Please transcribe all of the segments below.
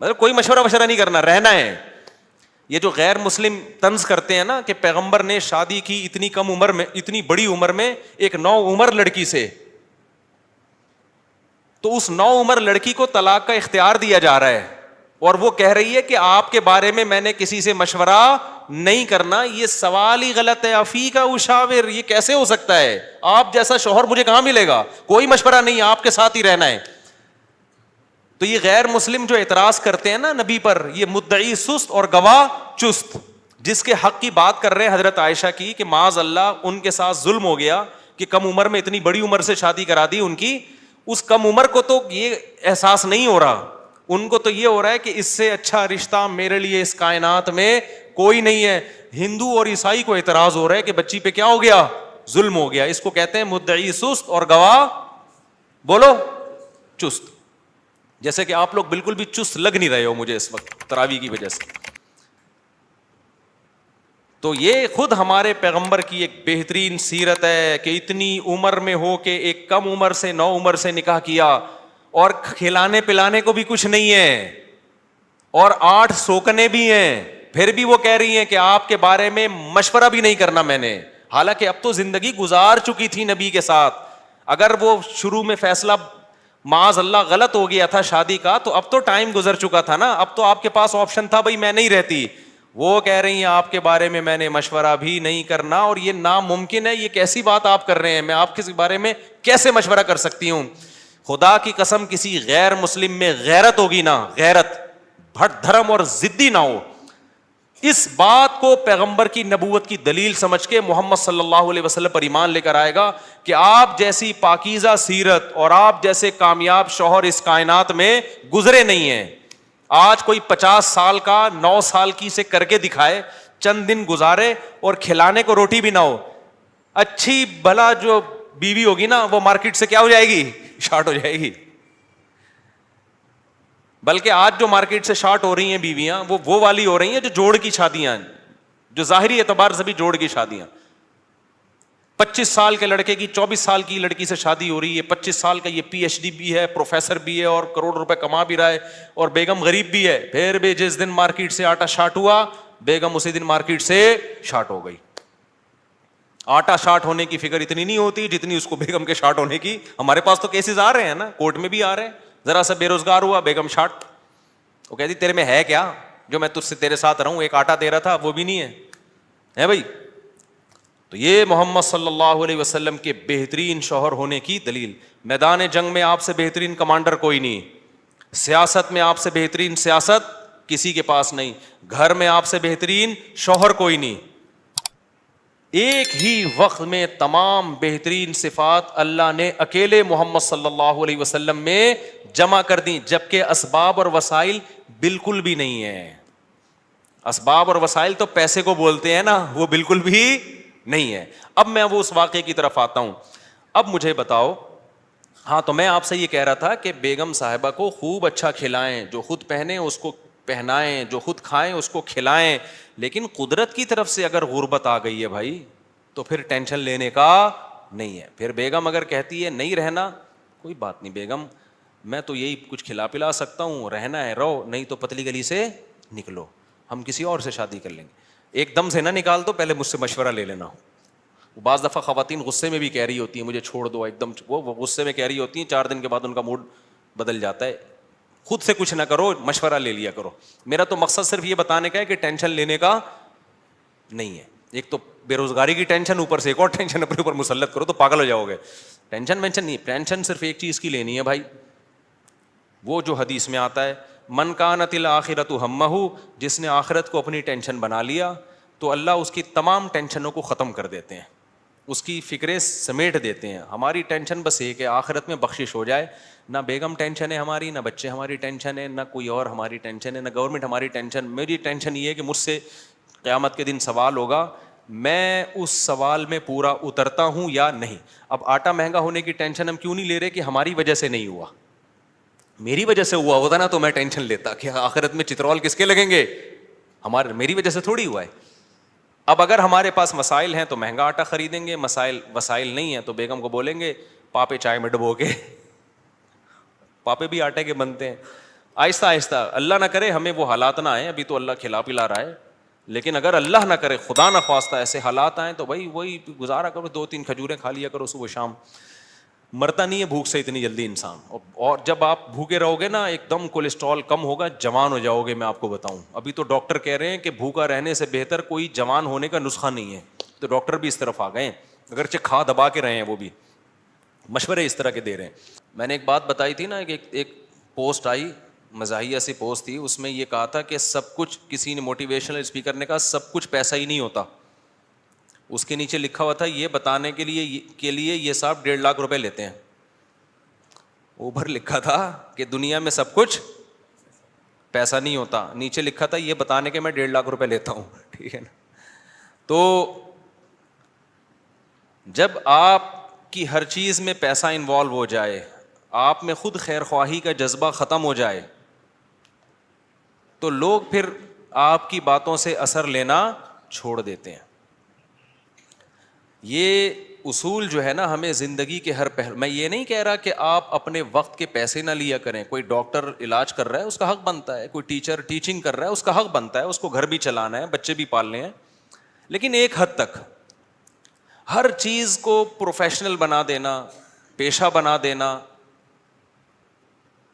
مطلب کوئی مشورہ نہیں کرنا, رہنا ہے. یہ جو غیر مسلم طنز کرتے ہیں نا کہ پیغمبر نے شادی کی اتنی کم عمر میں, اتنی بڑی عمر میں ایک نوعمر لڑکی سے, تو اس نوعمر لڑکی کو طلاق کا اختیار دیا جا رہا ہے اور وہ کہہ رہی ہے کہ آپ کے بارے میں نے کسی سے مشورہ نہیں کرنا. یہ سوال ہی غلط ہے. افیک اشاور, یہ کیسے ہو سکتا ہے؟ آپ جیسا شوہر مجھے کہاں ملے گا؟ کوئی مشورہ نہیں, آپ کے ساتھ ہی رہنا ہے. تو یہ غیر مسلم جو اعتراض کرتے ہیں نا نبی پر, یہ مدعی سست اور گواہ چست. جس کے حق کی بات کر رہے ہیں حضرت عائشہ کی کہ معاذ اللہ ان کے ساتھ ظلم ہو گیا کہ کم عمر میں اتنی بڑی عمر سے شادی کرا دی ان کی. اس کم عمر کو تو یہ احساس نہیں ہو رہا, ان کو تو یہ ہو رہا ہے کہ اس سے اچھا رشتہ میرے لیے اس کائنات میں کوئی نہیں ہے. ہندو اور عیسائی کو اعتراض ہو رہا ہے کہ بچی پہ کیا ہو گیا؟ ظلم ہو گیا. اس کو کہتے ہیں مدعی سست اور گواہ بولو چست. جیسے کہ آپ لوگ بالکل بھی چست لگ نہیں رہے ہو مجھے اس وقت تراویح کی وجہ سے. تو یہ خود ہمارے پیغمبر کی ایک بہترین سیرت ہے کہ اتنی عمر میں ہو کے ایک کم عمر سے, نو عمر سے نکاح کیا, اور کھلانے پلانے کو بھی کچھ نہیں ہے, اور 8 سوکنے بھی ہیں, پھر بھی وہ کہہ رہی ہیں کہ آپ کے بارے میں مشورہ بھی نہیں کرنا میں نے. حالانکہ اب تو زندگی گزار چکی تھی نبی کے ساتھ. اگر وہ شروع میں فیصلہ معاذ اللہ غلط ہو گیا تھا شادی کا, تو اب تو ٹائم گزر چکا تھا نا, اب تو آپ کے پاس آپشن تھا بھائی میں نہیں رہتی. وہ کہہ رہی ہیں آپ کے بارے میں نے مشورہ بھی نہیں کرنا, اور یہ ناممکن ہے. یہ کیسی بات آپ کر رہے ہیں؟ میں آپ کے بارے میں کیسے مشورہ کر سکتی ہوں؟ خدا کی قسم کسی غیر مسلم میں غیرت ہوگی نا, غیرت, بھٹ دھرم اور ضدی نہ ہو, اس بات کو پیغمبر کی نبوت کی دلیل سمجھ کے محمد صلی اللہ علیہ وسلم پر ایمان لے کر آئے گا کہ آپ جیسی پاکیزہ سیرت اور آپ جیسے کامیاب شوہر اس کائنات میں گزرے نہیں ہیں. آج کوئی 50 سال کا 9 سال کی سے کر کے دکھائے, چند دن گزارے اور کھلانے کو روٹی بھی نہ ہو, اچھی بھلا جو بیوی ہوگی نا وہ مارکیٹ سے کیا ہو جائے گی؟ شارٹ ہو جائے گی. بلکہ آج جو مارکیٹ سے شارٹ ہو رہی ہیں بیویاں وہ والی ہو رہی ہیں جو جوڑ کی شادیاں, جو ظاہری اعتبار سے بھی جوڑ کی شادیاں. 25 سال کے لڑکے کی 24 سال کی لڑکی سے شادی ہو رہی ہے, 25 سال کا یہ PhD بھی ہے, پروفیسر بھی ہے, اور کروڑ روپے کما بھی رہا ہے, اور بیگم غریب بھی ہے. پھر بھی جس دن مارکیٹ سے آٹا شارٹ ہوا, بیگم اسی دن مارکیٹ سے شارٹ ہو گئی. آٹا شارٹ ہونے کی فکر اتنی نہیں ہوتی جتنی اس کو بیگم کے شارٹ ہونے کی. ہمارے پاس تو کیسز آ رہے ہیں نا, کورٹ میں بھی آ رہے ہیں. ذرا سا بے روزگار ہوا, بیگم شارٹ. وہ کہتی تیرے میں ہے کیا جو میں تجھ سے تیرے ساتھ رہوں؟ ایک آٹا دے رہا تھا وہ بھی نہیں ہے بھائی. تو یہ محمد صلی اللہ علیہ وسلم کے بہترین شوہر ہونے کی دلیل. میدان جنگ میں آپ سے بہترین کمانڈر کوئی نہیں, سیاست میں آپ سے بہترین سیاست کسی کے پاس نہیں, گھر میں آپ سے بہترین شوہر کوئی نہیں. ایک ہی وقت میں تمام بہترین صفات اللہ نے اکیلے محمد صلی اللہ علیہ وسلم میں جمع کر دی, جبکہ اسباب اور وسائل بالکل بھی نہیں ہے. اسباب اور وسائل تو پیسے کو بولتے ہیں نا, وہ بالکل بھی نہیں ہے. اب میں وہ اس واقعے کی طرف آتا ہوں. اب مجھے بتاؤ, ہاں تو میں آپ سے یہ کہہ رہا تھا کہ بیگم صاحبہ کو خوب اچھا کھلائیں, جو خود پہنے اس کو پہنائیں, جو خود کھائیں اس کو کھلائیں. لیکن قدرت کی طرف سے اگر غربت آ گئی ہے بھائی تو پھر ٹینشن لینے کا نہیں ہے. پھر بیگم اگر کہتی ہے نہیں رہنا, کوئی بات نہیں بیگم, میں تو یہی کچھ کھلا پلا سکتا ہوں, رہنا ہے رہو, نہیں تو پتلی گلی سے نکلو, ہم کسی اور سے شادی کر لیں گے. ایک دم سے نہ نکال دو, پہلے مجھ سے مشورہ لے لینا. بعض دفعہ خواتین غصے میں بھی کہہ رہی ہوتی ہیں مجھے چھوڑ دو, ایک دم وہ غصے میں کہہ رہی ہوتی ہیں, 4 دن کے بعد ان کا موڈ بدل جاتا ہے. خود سے کچھ نہ کرو, مشورہ لے لیا کرو. میرا تو مقصد صرف یہ بتانے کا ہے کہ ٹینشن لینے کا نہیں ہے. ایک تو بے روزگاری کی ٹینشن, اوپر سے ایک اور ٹینشن اپنے اوپر مسلط کرو تو پاگل ہو جاؤ گے. ٹینشن وینشن نہیں, ٹینشن صرف ایک چیز کی لینی ہے بھائی, وہ جو حدیث میں آتا ہے من کانت الآخرۃ ہمہ, جس نے آخرت کو اپنی ٹینشن بنا لیا تو اللہ اس کی تمام ٹینشنوں کو ختم کر دیتے ہیں, اس کی فکریں سمیٹ دیتے ہیں. ہماری ٹینشن بس یہ کہ آخرت میں بخشش ہو جائے. نہ بیگم ٹینشن ہے ہماری, نہ بچے ہماری ٹینشن ہے, نہ کوئی اور ہماری ٹینشن ہے, نہ گورنمنٹ ہماری ٹینشن. میری ٹینشن یہ ہے کہ مجھ سے قیامت کے دن سوال ہوگا, میں اس سوال میں پورا اترتا ہوں یا نہیں. اب آٹا مہنگا ہونے کی ٹینشن ہم کیوں نہیں لے رہے کہ ہماری وجہ سے نہیں ہوا, میری وجہ سے ہوا ہوتا نا تو میں ٹینشن لیتا کہ آخرت میں چترول کس کے لگیں گے, میری وجہ سے تھوڑی ہوا ہے. اب اگر ہمارے پاس مسائل ہیں تو مہنگا آٹا خریدیں گے, وسائل نہیں ہیں تو بیگم کو بولیں گے پاپے چائے میں ڈبو کے, پاپے بھی آٹے کے بنتے ہیں, آہستہ آہستہ. اللہ نہ کرے ہمیں وہ حالات نہ آئیں, ابھی تو اللہ کھلا پلا رہا ہے, لیکن اگر اللہ نہ کرے خدا نہ خواستہ ایسے حالات آئیں تو بھائی وہی گزارا کرو, 2-3 کھجوریں کھا لیا کرو صبح شام. مرتا نہیں ہے بھوک سے اتنی جلدی انسان, اور جب آپ بھوکے رہو گے نا ایک دم کولیسٹرول کم ہوگا, جوان ہو جاؤ گے. میں آپ کو بتاؤں, ابھی تو ڈاکٹر کہہ رہے ہیں کہ بھوکا رہنے سے بہتر کوئی جوان ہونے کا نسخہ نہیں ہے, تو ڈاکٹر بھی اس طرف آ گئے ہیں, اگرچہ کھا دبا کے رہے ہیں, وہ بھی مشورے اس طرح کے دے رہے ہیں. میں نے ایک بات بتائی تھی نا کہ ایک پوسٹ آئی, مزاحیہ سی پوسٹ تھی, اس میں یہ کہا تھا کہ سب کچھ, کسی نے موٹیویشنل اسپیکر نے کہا سب کچھ پیسہ ہی نہیں ہوتا. اس کے نیچے لکھا ہوا تھا یہ بتانے کے لیے یہ صاحب 1.5 لاکھ روپے لیتے ہیں. اوپر لکھا تھا کہ دنیا میں سب کچھ پیسہ نہیں ہوتا, نیچے لکھا تھا یہ بتانے کے میں 1.5 لاکھ روپے لیتا ہوں. ٹھیک ہے نا. تو جب آپ کی ہر چیز میں پیسہ انوالو ہو جائے, آپ میں خود خیر خواہی کا جذبہ ختم ہو جائے, تو لوگ پھر آپ کی باتوں سے اثر لینا چھوڑ دیتے ہیں. یہ اصول جو ہے نا ہمیں زندگی کے ہر پہلو, میں یہ نہیں کہہ رہا کہ آپ اپنے وقت کے پیسے نہ لیا کریں. کوئی ڈاکٹر علاج کر رہا ہے اس کا حق بنتا ہے, کوئی ٹیچر ٹیچنگ کر رہا ہے اس کا حق بنتا ہے, اس کو گھر بھی چلانا ہے, بچے بھی پالنے ہیں, لیکن ایک حد تک. ہر چیز کو پروفیشنل بنا دینا, پیشہ بنا دینا,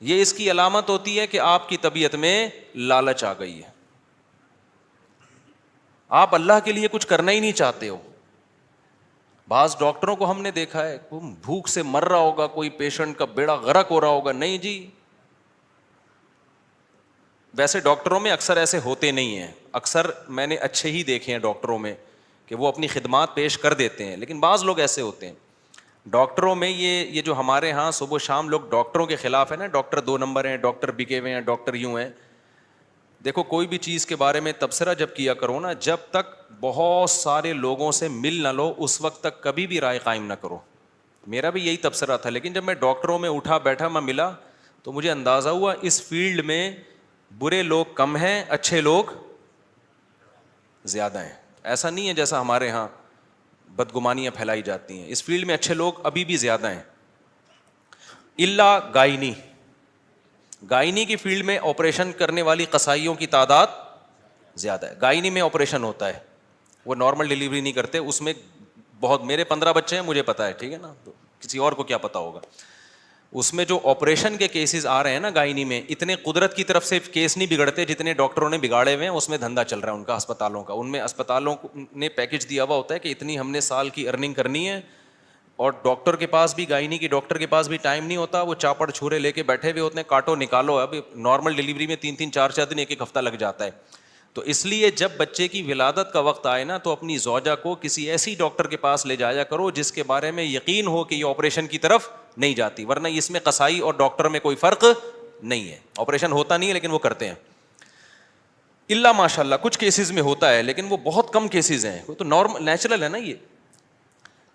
یہ اس کی علامت ہوتی ہے کہ آپ کی طبیعت میں لالچ آ گئی ہے, آپ اللہ کے لیے کچھ کرنا ہی نہیں چاہتے ہو. بعض ڈاکٹروں کو ہم نے دیکھا ہے بھوک سے مر رہا ہوگا, کوئی پیشنٹ کا بیڑا غرق ہو رہا ہوگا, نہیں جی. ویسے ڈاکٹروں میں اکثر ایسے ہوتے نہیں ہیں, اکثر میں نے اچھے ہی دیکھے ہیں ڈاکٹروں میں کہ وہ اپنی خدمات پیش کر دیتے ہیں, لیکن بعض لوگ ایسے ہوتے ہیں ڈاکٹروں میں. یہ جو ہمارے ہاں صبح و شام لوگ ڈاکٹروں کے خلاف ہے نا, ڈاکٹر 2 نمبر ہیں, ڈاکٹر بکے ہوئے ہیں, ڈاکٹر یوں ہیں. دیکھو کوئی بھی چیز کے بارے میں تبصرہ جب کیا کرو نا, جب تک بہت سارے لوگوں سے مل نہ لو اس وقت تک کبھی بھی رائے قائم نہ کرو. میرا بھی یہی تبصرہ تھا, لیکن جب میں ڈاکٹروں میں اٹھا بیٹھا, میں ملا, تو مجھے اندازہ ہوا اس فیلڈ میں برے لوگ کم ہیں, اچھے لوگ زیادہ ہیں. ایسا نہیں ہے جیسا ہمارے ہاں بدگمانیاں پھیلائی جاتی ہیں, اس فیلڈ میں اچھے لوگ ابھی بھی زیادہ ہیں. الا گائنی کی فیلڈ میں آپریشن کرنے والی قصائیوں کی تعداد زیادہ ہے. گائنی میں آپریشن ہوتا ہے, وہ نارمل ڈلیوری نہیں کرتے, اس میں بہت, میرے 15 بچے ہیں, مجھے پتا ہے, ٹھیک ہے نا, تو کسی اور کو کیا پتا ہوگا. اس میں جو آپریشن کے کیسز آ رہے ہیں نا گائنی میں, اتنے قدرت کی طرف سے کیس نہیں بگڑتے جتنے ڈاکٹروں نے بگاڑے ہوئے ہیں. اس میں دھندا چل رہا ہے ان کا, ہسپتالوں کا. ان میں اسپتالوں نے پیکج دیا ہوا ہوتا ہے کہ اتنی ہم نے سال کی ارننگ کرنی ہے, اور ڈاکٹر کے پاس بھی, گائنی کی ڈاکٹر کے پاس بھی ٹائم نہیں ہوتا, وہ چاپڑ چھورے لے کے بیٹھے ہوئے ہوتے ہیں, کاٹو نکالو. اب نارمل ڈلیوری میں 3-3 4-4 دن, 1-1 ہفتہ لگ جاتا ہے. تو اس لیے جب بچے کی ولادت کا وقت آئے نا, تو اپنی زوجہ کو کسی ایسی ڈاکٹر کے پاس لے جایا کرو جس کے بارے میں یقین ہو کہ یہ آپریشن کی طرف نہیں جاتی, ورنہ اس میں قصائی اور ڈاکٹر میں کوئی فرق نہیں ہے. آپریشن ہوتا نہیں ہے لیکن وہ کرتے ہیں, اللہ ماشاء اللہ کچھ کیسز میں ہوتا ہے, لیکن وہ بہت کم کیسز ہیں, تو نارمل نیچرل ہے نا یہ.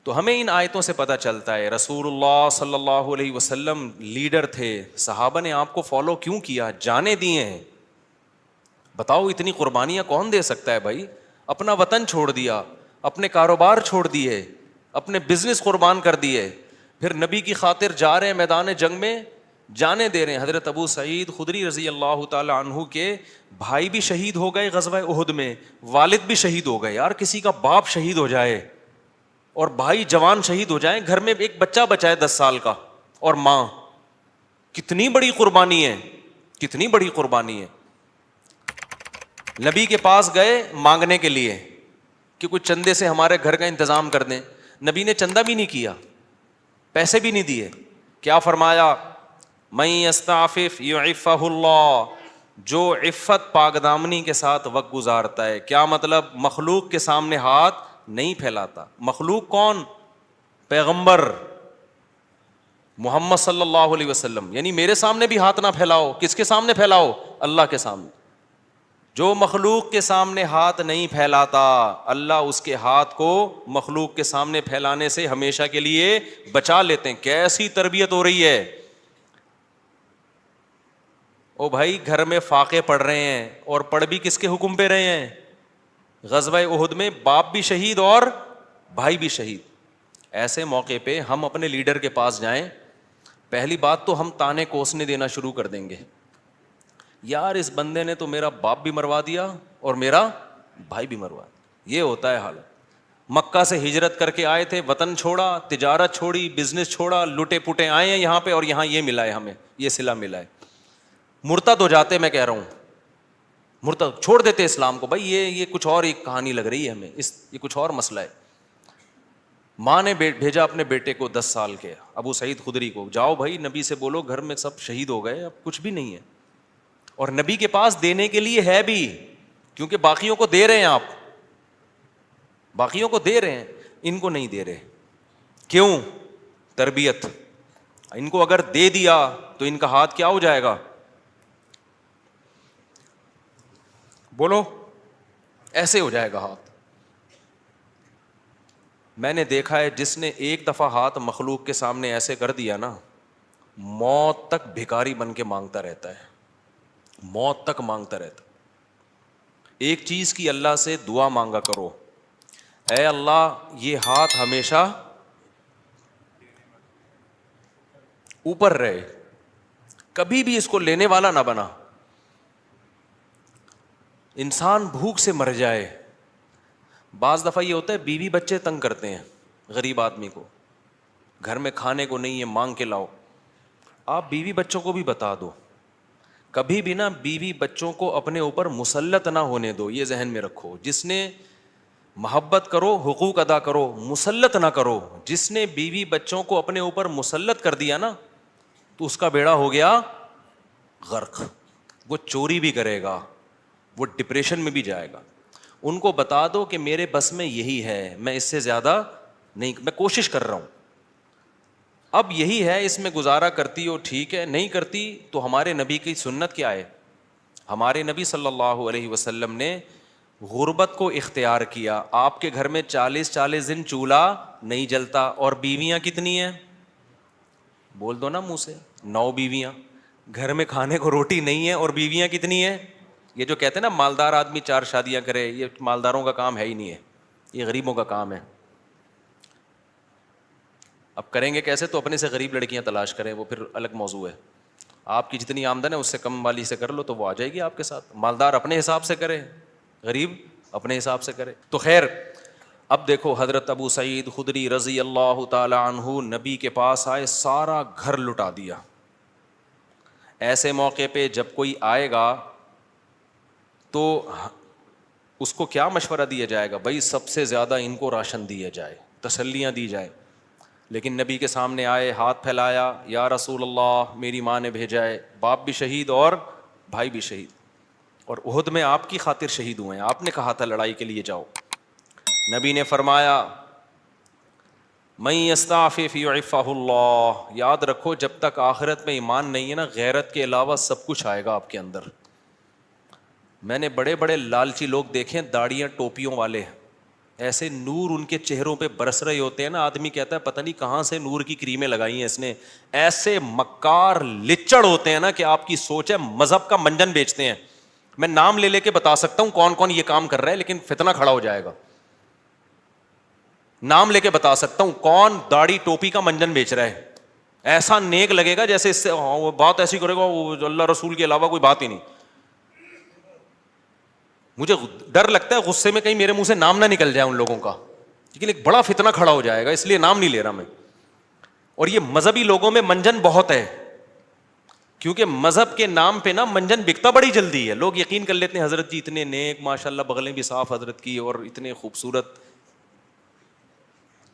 تو ہمیں ان آیتوں سے پتہ چلتا ہے رسول اللہ صلی اللہ علیہ وسلم لیڈر تھے, صحابہ نے آپ کو فالو کیوں کیا, جانے دیے ہیں. بتاؤ اتنی قربانیاں کون دے سکتا ہے بھائی. اپنا وطن چھوڑ دیا, اپنے کاروبار چھوڑ دیے, اپنے بزنس قربان کر دیے, پھر نبی کی خاطر جا رہے ہیں میدان جنگ میں, جانے دے رہے ہیں. حضرت ابو سعید خدری رضی اللہ تعالی عنہ کے بھائی بھی شہید ہو گئے غزوہ احد میں, والد بھی شہید ہو گئے. یار کسی کا باپ شہید ہو جائے اور بھائی جوان شہید ہو جائیں, گھر میں ایک بچہ بچائے 10 سال کا, اور ماں, کتنی بڑی قربانی ہے, کتنی بڑی قربانی ہے. نبی کے پاس گئے مانگنے کے لیے کہ کچھ چندے سے ہمارے گھر کا انتظام کر دیں. نبی نے چندہ بھی نہیں کیا, پیسے بھی نہیں دیے. کیا فرمایا, من یستعفف یعفہ اللہ, جو عفت پاک دامنی کے ساتھ وقت گزارتا ہے. کیا مطلب, مخلوق کے سامنے ہاتھ نہیں پھیلاتا. مخلوق کون, پیغمبر محمد صلی اللہ علیہ وسلم, یعنی میرے سامنے بھی ہاتھ نہ پھیلاؤ. کس کے سامنے پھیلاؤ, اللہ کے سامنے. جو مخلوق کے سامنے ہاتھ نہیں پھیلاتا, اللہ اس کے ہاتھ کو مخلوق کے سامنے پھیلانے سے ہمیشہ کے لیے بچا لیتے ہیں. کیسی تربیت ہو رہی ہے. او بھائی گھر میں فاقے پڑھ رہے ہیں, اور پڑھ بھی کس کے حکم پہ رہے ہیں, غزوہ احد میں باپ بھی شہید اور بھائی بھی شہید. ایسے موقع پہ ہم اپنے لیڈر کے پاس جائیں, پہلی بات تو ہم تانے کوسنے دینا شروع کر دیں گے. یار اس بندے نے تو میرا باپ بھی مروا دیا اور میرا بھائی بھی مروا دیا. یہ ہوتا ہے حالت. مکہ سے ہجرت کر کے آئے تھے, وطن چھوڑا, تجارت چھوڑی, بزنس چھوڑا, لٹے پٹے آئے ہیں یہاں پہ, اور یہاں یہ ملا ہے, ہمیں یہ صلہ ملا ہے. مرتد ہو جاتے, میں کہہ رہا ہوں مرتد چھوڑ دیتے اسلام کو. بھائی یہ کچھ اور ایک کہانی لگ رہی ہے ہمیں, یہ کچھ اور مسئلہ ہے. ماں نے بھیجا اپنے بیٹے کو 10 سال کے ابو سعید خدری کو, جاؤ بھائی نبی سے بولو گھر میں سب شہید ہو گئے, اب کچھ بھی نہیں ہے. اور نبی کے پاس دینے کے لیے ہے بھی, کیونکہ باقیوں کو دے رہے ہیں آپ, باقیوں کو دے رہے ہیں, ان کو نہیں دے رہے. کیوں؟ تربیت. ان کو اگر دے دیا تو ان کا ہاتھ کیا ہو جائے گا؟ بولو, ایسے ہو جائے گا ہاتھ. میں نے دیکھا ہے جس نے ایک دفعہ ہاتھ مخلوق کے سامنے ایسے کر دیا نا, موت تک بھکاری بن کے مانگتا رہتا ہے, موت تک مانگتا رہتا. ایک چیز کی اللہ سے دعا مانگا کرو, اے اللہ یہ ہاتھ ہمیشہ اوپر رہے, کبھی بھی اس کو لینے والا نہ بنا. انسان بھوک سے مر جائے. بعض دفعہ یہ ہوتا ہے بیوی بچے تنگ کرتے ہیں غریب آدمی کو, گھر میں کھانے کو نہیں ہے, مانگ کے لاؤ. آپ بیوی بچوں کو بھی بتا دو, کبھی بھی نا بیوی بچوں کو اپنے اوپر مسلط نہ ہونے دو, یہ ذہن میں رکھو. جس نے محبت کرو, حقوق ادا کرو, مسلط نہ کرو. جس نے بیوی بچوں کو اپنے اوپر مسلط کر دیا نا, تو اس کا بیڑا ہو گیا غرق. وہ چوری بھی کرے گا, وہ ڈپریشن میں بھی جائے گا. ان کو بتا دو کہ میرے بس میں یہی ہے, میں اس سے زیادہ نہیں, میں کوشش کر رہا ہوں, اب یہی ہے, اس میں گزارا کرتی ہو ٹھیک ہے, نہیں کرتی تو ہمارے نبی کی سنت کیا ہے. ہمارے نبی صلی اللہ علیہ وسلم نے غربت کو اختیار کیا. آپ کے گھر میں 40 دن چولہا نہیں جلتا, اور بیویاں کتنی ہیں؟ بول دو نا منہ سے, 9 بیویاں. گھر میں کھانے کو روٹی نہیں ہے, اور بیویاں کتنی ہیں؟ یہ جو کہتے ہیں نا مالدار آدمی 4 شادیاں کرے, یہ مالداروں کا کام ہے ہی نہیں ہے, یہ غریبوں کا کام ہے. اب کریں گے کیسے؟ تو اپنے سے غریب لڑکیاں تلاش کریں, وہ پھر الگ موضوع ہے. آپ کی جتنی آمدن ہے اس سے کم والی سے کر لو تو وہ آ جائے گی آپ کے ساتھ. مالدار اپنے حساب سے کرے, غریب اپنے حساب سے کرے. تو خیر, اب دیکھو حضرت ابو سعید خدری رضی اللہ تعالی عنہ نبی کے پاس آئے, سارا گھر لٹا دیا. ایسے موقع پہ جب کوئی آئے گا تو اس کو کیا مشورہ دیا جائے گا؟ بھائی سب سے زیادہ ان کو راشن دیا جائے, تسلیاں دی جائے. لیکن نبی کے سامنے آئے, ہاتھ پھیلایا, یا رسول اللہ میری ماں نے بھیجا ہے, باپ بھی شہید اور بھائی بھی شہید, اور احد میں آپ کی خاطر شہید ہوئے ہیں, آپ نے کہا تھا لڑائی کے لیے جاؤ. نبی نے فرمایا من یستعفف یعفہ اللہ, یاد رکھو جب تک آخرت میں ایمان نہیں ہے نا, غیرت کے علاوہ سب کچھ آئے گا آپ کے اندر. میں نے بڑے بڑے لالچی لوگ دیکھے, داڑیاں ٹوپیوں والے, ایسے نور ان کے چہروں پہ برس رہے ہوتے ہیں نا, آدمی کہتا ہے پتہ نہیں کہاں سے نور کی کریمیں لگائی ہیں اس نے. ایسے مکار لچڑ ہوتے ہیں نا کہ آپ کی سوچ ہے, مذہب کا منجن بیچتے ہیں. میں نام لے کے بتا سکتا ہوں کون کون یہ کام کر رہا ہے, لیکن فتنہ کھڑا ہو جائے گا. نام لے کے بتا سکتا ہوں کون داڑھی ٹوپی کا منجن بیچ رہا ہے. ایسا نیک لگے گا جیسے اس سے وہ بات ایسی کرے گا, وہ اللہ رسول کے علاوہ کوئی بات ہی نہیں. مجھے ڈر لگتا ہے غصے میں کہیں میرے منہ سے نام نہ نکل جائے ان لوگوں کا, لیکن ایک بڑا فتنہ کھڑا ہو جائے گا, اس لیے نام نہیں لے رہا میں. اور یہ مذہبی لوگوں میں منجن بہت ہے, کیونکہ مذہب کے نام پہ نا منجن بکتا بڑی جلدی ہے. لوگ یقین کر لیتے ہیں حضرت جی اتنے نیک, ماشاء اللہ بغلیں بھی صاف حضرت کی, اور اتنے خوبصورت.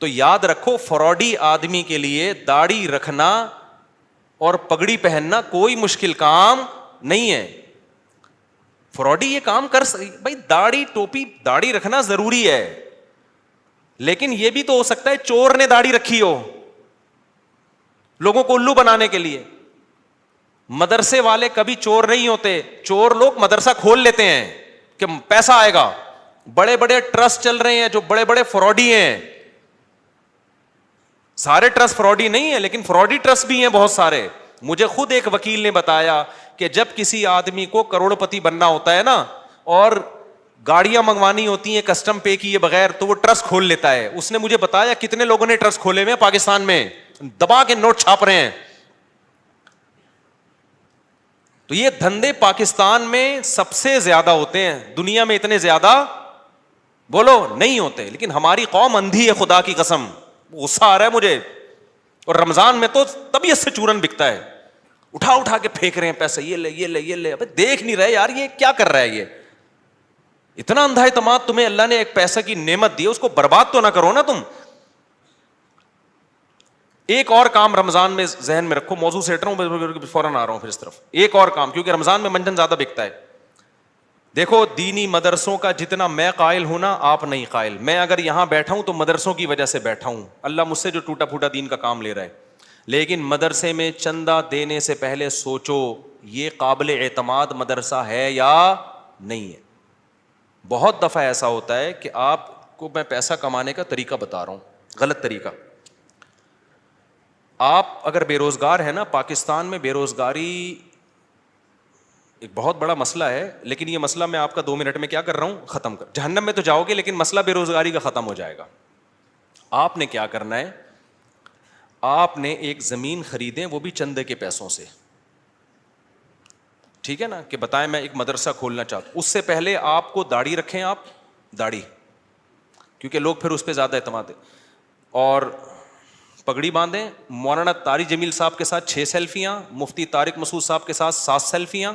تو یاد رکھو فراڈی آدمی کے لیے داڑھی رکھنا اور پگڑی پہننا کوئی مشکل کام نہیں ہے. فراڈی یہ کام کر بھائی داڑھی ٹوپی داڑھی رکھنا ضروری ہے, لیکن یہ بھی تو ہو سکتا ہے چور نے داڑھی رکھی ہو لوگوں کو الو بنانے کے لیے. مدرسے والے کبھی چور نہیں ہوتے, چور لوگ مدرسہ کھول لیتے ہیں کہ پیسہ آئے گا. بڑے بڑے ٹرسٹ چل رہے ہیں جو بڑے بڑے فراڈی ہیں, سارے ٹرسٹ فراڈی نہیں ہیں لیکن فراڈی ٹرسٹ بھی ہیں بہت سارے. مجھے خود ایک وکیل نے بتایا کہ جب کسی آدمی کو کروڑ پتی بننا ہوتا ہے نا, اور گاڑیاں منگوانی ہوتی ہیں کسٹم پے کیے بغیر, تو وہ ٹرسٹ کھول لیتا ہے. اس نے مجھے بتایا کتنے لوگوں نے ٹرسٹ کھولے ہوئے پاکستان میں, دبا کے نوٹ چھاپ رہے ہیں. تو یہ دھندے پاکستان میں سب سے زیادہ ہوتے ہیں, دنیا میں اتنے زیادہ بولو نہیں ہوتے, لیکن ہماری قوم اندھی ہے خدا کی قسم. غصہ آ رہا ہے مجھے. اور رمضان میں تو طبیعت سے چورن بکتا ہے, اٹھا اٹھا کے پھینک رہے ہیں پیسے, یہ لے یہ لے یہ لے. ابے دیکھ نہیں رہے یار یہ کیا کر رہا ہے, یہ اتنا اندھا اعتماد تمہیں اللہ نے ایک پیسے کی نعمت دی, اس کو برباد تو نہ کرو نا تم. ایک اور کام رمضان میں ذہن میں رکھو, موضوع سیٹ رہا ہوں فوراً آ رہا ہوں پھر اس طرف. ایک اور کام, کیونکہ رمضان میں منجن زیادہ بکتا ہے. دیکھو دینی مدرسوں کا جتنا میں قائل ہوں نا, آپ نہیں قائل. میں اگر یہاں بیٹھا ہوں تو مدرسوں کی وجہ سے بیٹھا ہوں, اللہ مجھ سے جو ٹوٹا پھوٹا دین کا کام لے رہا ہے. لیکن مدرسے میں چندہ دینے سے پہلے سوچو یہ قابل اعتماد مدرسہ ہے یا نہیں ہے. بہت دفعہ ایسا ہوتا ہے کہ آپ کو میں پیسہ کمانے کا طریقہ بتا رہا ہوں, غلط طریقہ. آپ اگر بے روزگار ہیں نا, پاکستان میں بے روزگاری ایک بہت بڑا مسئلہ ہے, لیکن یہ مسئلہ میں آپ کا 2 منٹ میں کیا کر رہا ہوں, ختم کر. جہنم میں تو جاؤ گے لیکن مسئلہ بے روزگاری کا ختم ہو جائے گا. آپ نے کیا کرنا ہے, آپ نے ایک زمین خریدیں, وہ بھی چندے کے پیسوں سے, ٹھیک ہے نا, کہ بتائیں میں ایک مدرسہ کھولنا چاہتا ہوں. اس سے پہلے آپ کو داڑھی رکھیں, آپ داڑھی, کیونکہ لوگ پھر اس پہ زیادہ اعتماد ہے, اور پگڑی باندھیں. مولانا طارق جمیل صاحب کے ساتھ 6 سیلفیاں, مفتی طارق مسعود صاحب کے ساتھ 7 سیلفیاں.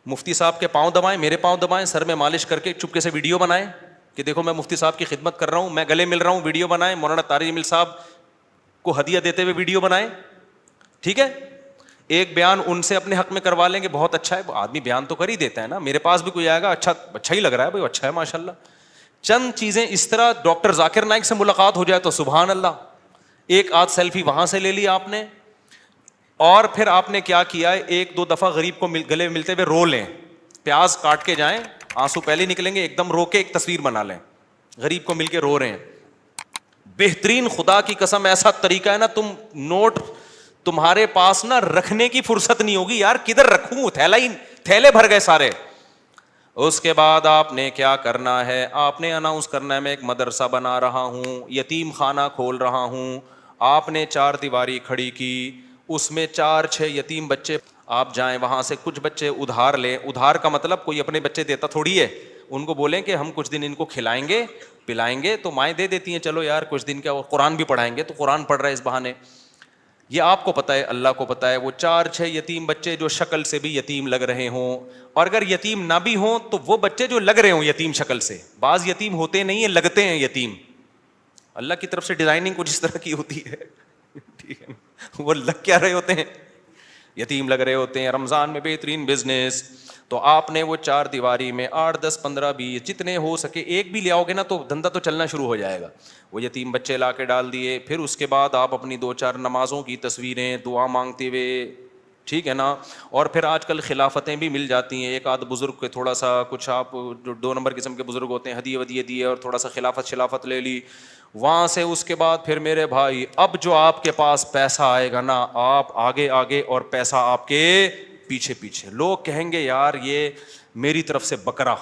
مفتی صاحب کے پاؤں دبائیں, میرے پاؤں دبائیں, سر میں مالش کر کے چپکے سے ویڈیو بنائیں کہ دیکھو میں مفتی صاحب کی خدمت کر رہا ہوں, میں گلے مل رہا ہوں, ویڈیو بنائیں. مولانا طارق جمیل صاحب کو ہدیہ دیتے ہوئے ویڈیو بنائیں, ٹھیک ہے. ایک بیان ان سے اپنے حق میں کروا لیں گے, بہت اچھا ہے, آدمی بیان تو کر ہی دیتا ہے نا. میرے پاس بھی کوئی آئے گا, اچھا ہی لگ رہا ہے بھائی, اچھا ہے ماشاء اللہ. چند چیزیں اس طرح, ڈاکٹر ذاکر نائک سے ملاقات ہو جائے تو سبحان اللہ, ایک آدھ سیلفی وہاں سے لے لی آپ نے. اور پھر آپ نے کیا کیا, 1-2 دفعہ غریب کو گلے ملتے ہوئے رو لیں, پیاز کاٹ کے جائیں, آنسو پہلے نکلیں گے, ایک دم رو کے ایک تصویر بنا لیں, غریب کو مل کے رو رہے ہیں. بہترین, خدا کی قسم ایسا طریقہ ہے نا, تم نوٹ تمہارے پاس نا رکھنے کی فرصت نہیں ہوگی یار, کدھر رکھوں, تھیلے بھر گئے سارے. اس کے بعد آپ نے کیا کرنا ہے, آپ نے اناؤنس کرنا ہے میں ایک مدرسہ بنا رہا ہوں, یتیم خانہ کھول رہا ہوں. آپ نے 4 دیواری کھڑی کی, اس میں 4-6 یتیم بچے, آپ جائیں وہاں سے کچھ بچے ادھار لیں. ادھار کا مطلب کوئی اپنے بچے دیتا تھوڑی ہے, ان کو بولیں کہ ہم کچھ دن ان کو کھلائیں گے پلائیں گے, تو مائیں دے دیتی ہیں, چلو یار کچھ دن کیا, قرآن بھی پڑھائیں گے, تو قرآن پڑھ رہا ہے اس بہانے. یہ آپ کو پتہ ہے, اللہ کو پتہ ہے, وہ 4-6 یتیم بچے جو شکل سے بھی یتیم لگ رہے ہوں, اور اگر یتیم نہ بھی ہوں تو وہ بچے جو لگ رہے ہوں یتیم شکل سے, بعض یتیم ہوتے نہیں ہیں, لگتے ہیں یتیم, اللہ کی طرف سے ڈیزائننگ کچھ اس طرح کی ہوتی ہے, ٹھیک ہے, وہ لگ کیا رہے ہوتے ہیں, یتیم لگ رہے ہوتے ہیں. رمضان میں بہترین بزنس, تو آپ نے وہ 4 دیواری میں 8, 10, 15, 20 جتنے ہو سکے ایک بھی لے آؤ گے نا تو دھندا تو چلنا شروع ہو جائے گا. وہ یتیم بچے لا کے ڈال دیے. پھر اس کے بعد آپ اپنی 2-4 نمازوں کی تصویریں, دعا مانگتے ہوئے, ٹھیک ہے نا. اور پھر آج کل خلافتیں بھی مل جاتی ہیں, ایک آدھ بزرگ کے تھوڑا سا کچھ, آپ جو 2 نمبر قسم کے بزرگ ہوتے ہیں, ہدیے ودیے دیے اور تھوڑا سا خلافت لے لی وہاں سے. اس کے بعد پھر میرے بھائی, اب جو آپ کے پاس پیسہ آئے گا نا, آپ آگے آگے اور پیسہ آپ کے پیچھے پیچھے. لوگ کہیں گے یار یہ میری طرف سے بکرا,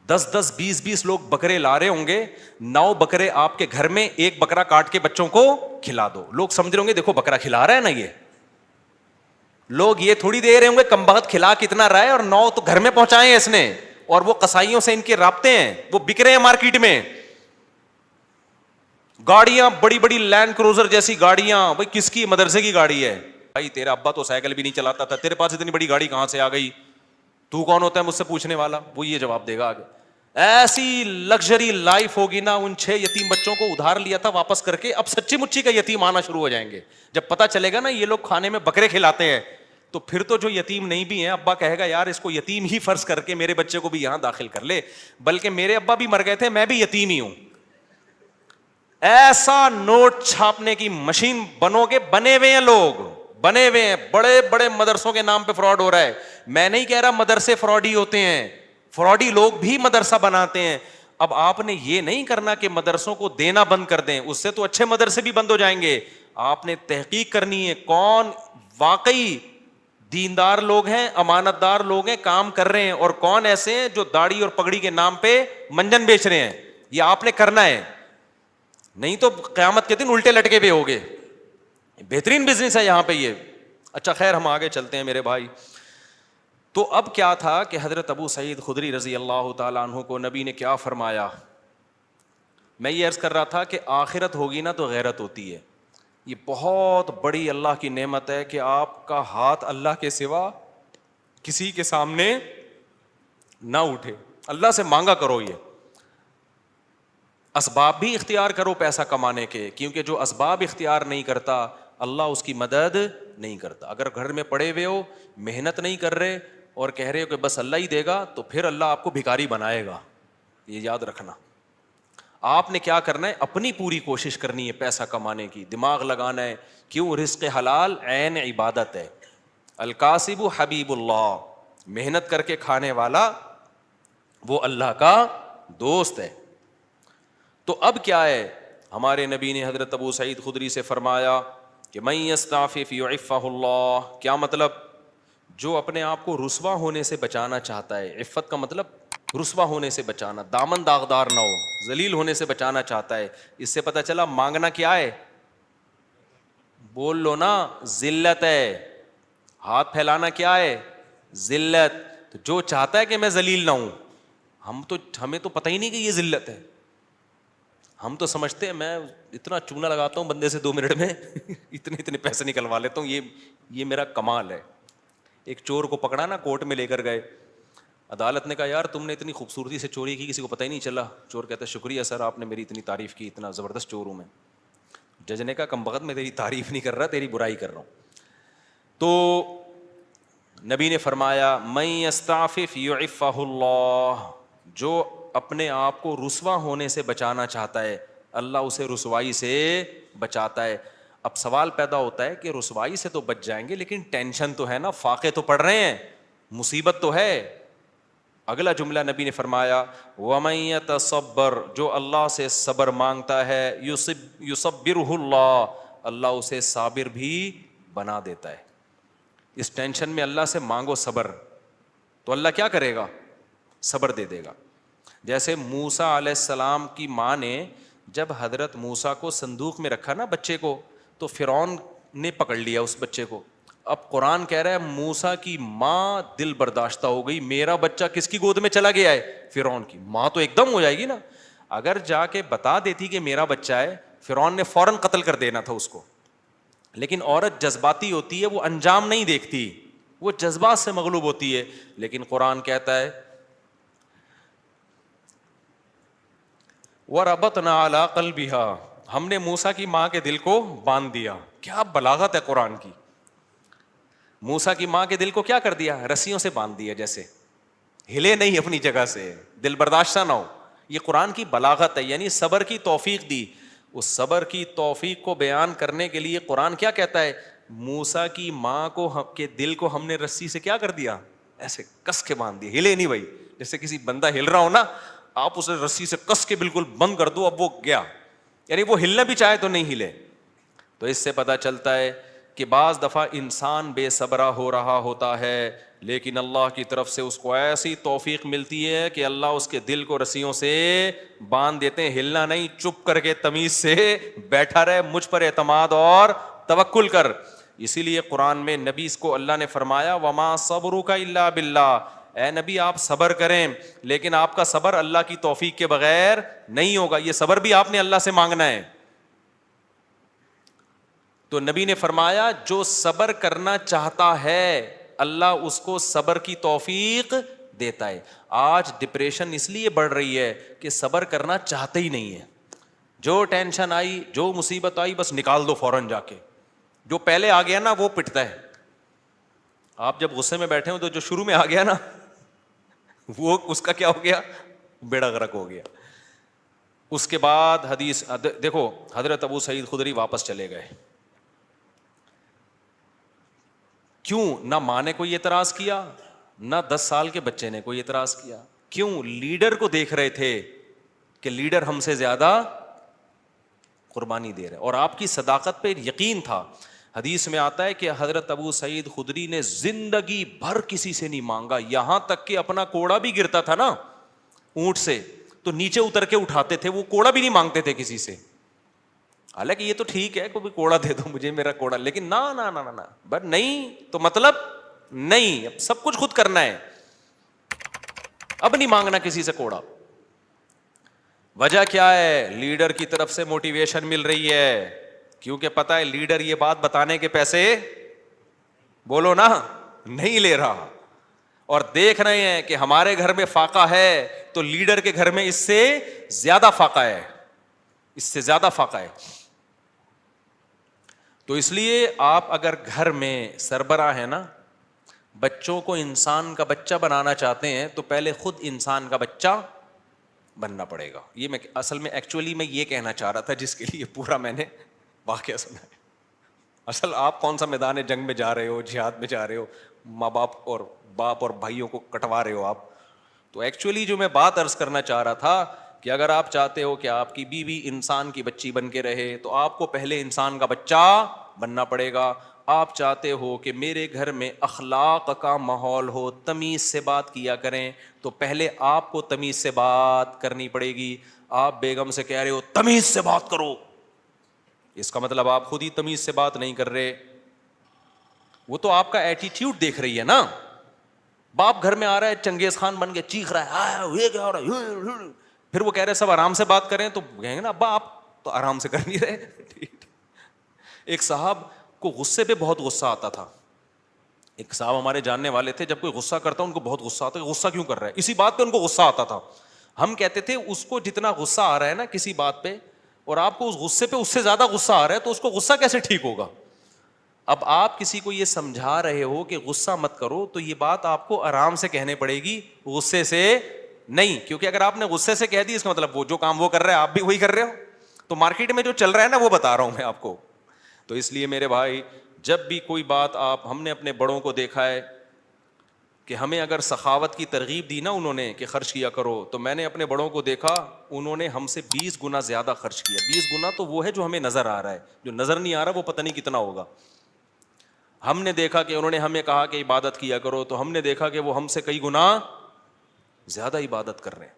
10-10, 20-20 لوگ بکرے لا رہے ہوں گے, 9 بکرے آپ کے گھر میں, 1 بکرا کاٹ کے بچوں کو کھلا دو. لوگ سمجھ رہے ہوں گے دیکھو بکرا کھلا رہا ہے نا, یہ لوگ یہ تھوڑی دے رہے ہوں گے کم بخت کھلا کتنا رہا ہے, اور 9 تو گھر میں پہنچائے ہیں اس نے, اور وہ قصائیوں سے ان کے رابطے ہیں, وہ بک رہے ہیں مارکیٹ میں. گاڑیاں بڑی بڑی لینڈ کروزر جیسی گاڑیاں, بھائی کس کی, مدرسے کی گاڑی ہے بھائی, تیرا ابا تو سائیکل بھی نہیں چلاتا تھا, تیرے پاس اتنی بڑی گاڑی کہاں سے آ گئی, تو کون ہوتا ہے مجھ سے پوچھنے والا, وہ یہ جواب دے گا آگے. ایسی لگژری لائف ہوگی نا. ان 6 یتیم بچوں کو ادھار لیا تھا واپس کر کے, اب سچی مچی کا یتیم آنا شروع ہو جائیں گے. جب پتا چلے گا نا یہ لوگ کھانے میں بکرے کھلاتے ہیں, تو پھر تو جو یتیم نہیں بھی ہیں, ابا کہے گا یار اس کو یتیم ہی فرض کر کے میرے بچے کو بھی یہاں داخل کر لے, بلکہ میرے ابا بھی مر گئے تھے, میں بھی یتیم ہی ہوں. ایسا نوٹ چھاپنے کی مشین بنو گے, بنے ہوئے ہیں لوگ, بنے ہوئے ہیں. بڑے بڑے مدرسوں کے نام پہ فراڈ ہو رہا ہے. میں نہیں کہہ رہا مدرسے فراڈی ہوتے ہیں, فراڈی لوگ بھی مدرسہ بناتے ہیں. اب آپ نے یہ نہیں کرنا کہ مدرسوں کو دینا بند کر دیں, اس سے تو اچھے مدرسے بھی بند ہو جائیں گے. آپ نے تحقیق کرنی ہے کون واقعی دیندار لوگ ہیں, امانت دار لوگ ہیں, کام کر رہے ہیں, اور کون ایسے ہیں جو داڑھی اور پگڑی کے نام پہ منجن بیچ رہے ہیں. یہ آپ نے کرنا ہے, نہیں تو قیامت کے دن الٹے لٹکے ہوئے ہوگے. بہترین بزنس ہے یہاں پہ یہ. اچھا خیر ہم آگے چلتے ہیں میرے بھائی. تو اب کیا تھا کہ حضرت ابو سعید خدری رضی اللہ تعالیٰ عنہ کو نبی نے کیا فرمایا. میں یہ عرض کر رہا تھا کہ آخرت ہوگی نا تو غیرت ہوتی ہے. یہ بہت بڑی اللہ کی نعمت ہے کہ آپ کا ہاتھ اللہ کے سوا کسی کے سامنے نہ اٹھے. اللہ سے مانگا کرو, یہ اسباب بھی اختیار کرو پیسہ کمانے کے, کیونکہ جو اسباب اختیار نہیں کرتا اللہ اس کی مدد نہیں کرتا. اگر گھر میں پڑے ہوئے ہو, محنت نہیں کر رہے اور کہہ رہے ہو کہ بس اللہ ہی دے گا, تو پھر اللہ آپ کو بھکاری بنائے گا. یہ یاد رکھنا. آپ نے کیا کرنا ہے, اپنی پوری کوشش کرنی ہے پیسہ کمانے کی, دماغ لگانا ہے. کیوں؟ رزق حلال عین عبادت ہے. الکاسب حبیب اللہ, محنت کر کے کھانے والا وہ اللہ کا دوست ہے. تو اب کیا ہے, ہمارے نبی نے حضرت ابو سعید خدری سے فرمایا کہ من یستعفف یعفہ اللہ. کیا مطلب؟ جو اپنے آپ کو رسوا ہونے سے بچانا چاہتا ہے, عفت کا مطلب رسوا ہونے سے بچانا, دامن داغدار نہ ہو, ذلیل ہونے سے بچانا چاہتا ہے. اس سے پتہ چلا مانگنا کیا ہے, بول لو نا, ذلت ہے. ہاتھ پھیلانا کیا ہے, ذلت. تو جو چاہتا ہے کہ میں ذلیل نہ ہوں, ہمیں تو پتہ ہی نہیں کہ یہ ذلت ہے. ہم تو سمجھتے ہیں میں اتنا چونا لگاتا ہوں بندے سے 2 منٹ میں اتنے پیسے نکلوا لیتا ہوں, یہ میرا کمال ہے. ایک چور کو پکڑا نا, کورٹ میں لے کر گئے, عدالت نے کہا یار تم نے اتنی خوبصورتی سے چوری کی, کسی کو پتہ ہی نہیں چلا. چور کہتا ہے شکریہ سر, آپ نے میری اتنی تعریف کی, اتنا زبردست چور ہوں میں. جج نے کہا کم بخت میں تیری تعریف نہیں کر رہا, تیری برائی کر رہا ہوں. تو نبی نے فرمایا من یستعفف یعفہ اللہ, جو اپنے آپ کو رسوا ہونے سے بچانا چاہتا ہے اللہ اسے رسوائی سے بچاتا ہے. اب سوال پیدا ہوتا ہے کہ رسوائی سے تو بچ جائیں گے, لیکن ٹینشن تو ہے نا, فاقے تو پڑ رہے ہیں, مصیبت تو ہے. اگلا جملہ نبی نے فرمایا وَمَن يَتَصَبَّرْ, جو اللہ سے صبر مانگتا ہے, يُصَبِّرْهُ اللہ, اللہ اسے صابر بھی بنا دیتا ہے. اس ٹینشن میں اللہ سے مانگو صبر, تو اللہ کیا کرے گا, صبر دے دے گا. جیسے موسیٰ علیہ السلام کی ماں نے جب حضرت موسیٰ کو صندوق میں رکھا نا بچے کو, تو فرعون نے پکڑ لیا اس بچے کو. اب قرآن کہہ رہا ہے موسیٰ کی ماں دل برداشتہ ہو گئی, میرا بچہ کس کی گود میں چلا گیا ہے, فرعون کی. ماں تو ایک دم ہو جائے گی نا. اگر جا کے بتا دیتی کہ میرا بچہ ہے, فرعون نے فوراً قتل کر دینا تھا اس کو. لیکن عورت جذباتی ہوتی ہے, وہ انجام نہیں دیکھتی, وہ جذبات سے مغلوب ہوتی ہے. لیکن قرآن کہتا ہے وَرَبَطْنَا عَلَىٰ قَلْبِهَا, ہم نے موسیٰ کی ماں کے دل کو باندھ دیا. کیا بلاغت ہے قرآن کی. موسیٰ کی ماں کے دل کو کیا کر دیا, رسیوں سے باندھ دیا, جیسے ہلے نہیں اپنی جگہ سے, دل برداشتہ نہ ہو. یہ قرآن کی بلاغت ہے, یعنی صبر کی توفیق دی. اس صبر کی توفیق کو بیان کرنے کے لیے قرآن کیا کہتا ہے, موسیٰ کی ماں کو کے دل کو ہم نے رسی سے کیا کر دیا, ایسے کس کے باندھ دیا, ہلے نہیں بھائی. جیسے کسی بندہ ہل رہا ہو نا, آپ اسے رسی سے کس کے بالکل بند کر دو, اب وہ گیا, یعنی وہ ہلنا بھی چاہے تو نہیں ہلے. تو اس سے پتہ چلتا ہے کہ بعض دفعہ انسان بے صبرا ہو رہا ہوتا ہے, لیکن اللہ کی طرف سے اس کو ایسی توفیق ملتی ہے کہ اللہ اس کے دل کو رسیوں سے باندھ دیتے ہیں. ہلنا نہیں, چپ کر کے تمیز سے بیٹھا رہے, مجھ پر اعتماد اور توکل کر. اسی لیے قرآن میں نبی اس کو اللہ نے فرمایا وما صبرک الا باللہ, اے نبی آپ صبر کریں, لیکن آپ کا صبر اللہ کی توفیق کے بغیر نہیں ہوگا. یہ صبر بھی آپ نے اللہ سے مانگنا ہے. تو نبی نے فرمایا جو صبر کرنا چاہتا ہے اللہ اس کو صبر کی توفیق دیتا ہے. آج ڈپریشن اس لیے بڑھ رہی ہے کہ صبر کرنا چاہتے ہی نہیں ہے. جو ٹینشن آئی, جو مصیبت آئی, بس نکال دو فوراً جا کے. جو پہلے آ گیا نا وہ پٹتا ہے. آپ جب غصے میں بیٹھے ہو تو جو شروع میں آ گیا نا وہ اس کا کیا ہو گیا, بیڑا غرق ہو گیا. اس کے بعد حدیث دیکھو, حضرت ابو سعید خدری واپس چلے گئے. کیوں؟ نہ ماں نے کوئی اعتراض کیا, نہ 10 سال کے بچے نے کوئی اعتراض کیا. کیوں؟ لیڈر کو دیکھ رہے تھے کہ لیڈر ہم سے زیادہ قربانی دے رہے, اور آپ کی صداقت پہ یقین تھا. حدیث میں آتا ہے کہ حضرت ابو سعید خدری نے زندگی بھر کسی سے نہیں مانگا, یہاں تک کہ اپنا کوڑا بھی گرتا تھا نا اونٹ سے تو نیچے اتر کے اٹھاتے تھے, وہ کوڑا بھی نہیں مانگتے تھے کسی سے. حالانکہ یہ تو ٹھیک ہے کوئی کوڑا دے دو مجھے میرا کوڑا, لیکن نہ بٹ نہیں تو مطلب نہیں, اب سب کچھ خود کرنا ہے, اب نہیں مانگنا کسی سے کوڑا. وجہ کیا ہے؟ لیڈر کی طرف سے موٹیویشن مل رہی ہے, کیونکہ پتا ہے لیڈر یہ بات بتانے کے پیسے بولو نا نہیں لے رہا, اور دیکھ رہے ہیں کہ ہمارے گھر میں فاقہ ہے تو لیڈر کے گھر میں اس سے زیادہ فاقہ ہے, اس سے زیادہ فاقہ ہے. تو اس لیے آپ اگر گھر میں سربراہ ہیں نا, بچوں کو انسان کا بچہ بنانا چاہتے ہیں تو پہلے خود انسان کا بچہ بننا پڑے گا. یہ میں اصل میں ایکچولی میں یہ کہنا چاہ رہا تھا, جس کے لیے پورا میں نے واقعہ سنا ہے. اصل آپ کون سا میدان جنگ میں جا رہے ہو, جہاد میں جا رہے ہو, ماں باپ اور بھائیوں کو کٹوا رہے ہو آپ. تو ایکچولی جو میں بات عرض کرنا چاہ رہا تھا کہ اگر آپ چاہتے ہو کہ آپ کی بیوی انسان کی بچی بن کے رہے تو آپ کو پہلے انسان کا بچہ بننا پڑے گا. آپ چاہتے ہو کہ میرے گھر میں اخلاق کا ماحول ہو, تمیز سے بات کیا کریں, تو پہلے آپ کو تمیز سے بات کرنی پڑے گی. آپ بیگم سے کہہ رہے ہو تمیز سے بات کرو, اس کا مطلب آپ خود ہی تمیز سے بات نہیں کر رہے. وہ تو آپ کا ایٹیٹیوڈ دیکھ رہی ہے نا. باپ گھر میں آ رہا ہے چنگیز خان بن کے چیخ رہا ہے, یہ کیا ہو رہا ہے, پھر وہ کہہ رہے سب آرام سے بات کریں, تو کہیں گے نا ابا آپ تو آرام سے کر نہیں رہے. ایک صاحب کو غصے پہ بہت غصہ آتا تھا. ایک صاحب ہمارے جاننے والے تھے, جب کوئی غصہ کرتا ان کو بہت غصہ آتا, غصہ کیوں کر رہا ہے, اسی بات پہ ان کو غصہ آتا تھا. ہم کہتے تھے اس کو جتنا غصہ آ رہا ہے نا کسی بات پہ, اور آپ کو اس غصے پہ اس سے زیادہ غصہ آ رہا ہے, تو اس کو غصہ کیسے ٹھیک ہوگا. اب آپ کسی کو یہ سمجھا رہے ہو کہ غصہ مت کرو, تو یہ بات آپ کو آرام سے کہنے پڑے گی, غصے سے نہیں. کیونکہ اگر آپ نے غصے سے کہہ دی, اس کا مطلب وہ جو کام وہ کر رہا ہے آپ بھی وہی کر رہے ہو. تو مارکیٹ میں جو چل رہا ہے نا وہ بتا رہا ہوں میں آپ کو. تو اس لیے میرے بھائی, جب بھی کوئی بات ہم نے اپنے بڑوں کو دیکھا ہے کہ ہمیں اگر سخاوت کی ترغیب دی نا انہوں نے کہ خرچ کیا کرو, تو میں نے اپنے بڑوں کو دیکھا انہوں نے ہم سے 20 گنا زیادہ خرچ کیا. 20 گنا تو وہ ہے جو ہمیں نظر آ رہا ہے, جو نظر نہیں آ رہا وہ پتہ نہیں کتنا ہوگا. ہم نے دیکھا کہ انہوں نے ہمیں کہا کہ عبادت کیا کرو, تو ہم نے دیکھا کہ وہ ہم سے کئی گنا زیادہ عبادت کر رہے ہیں.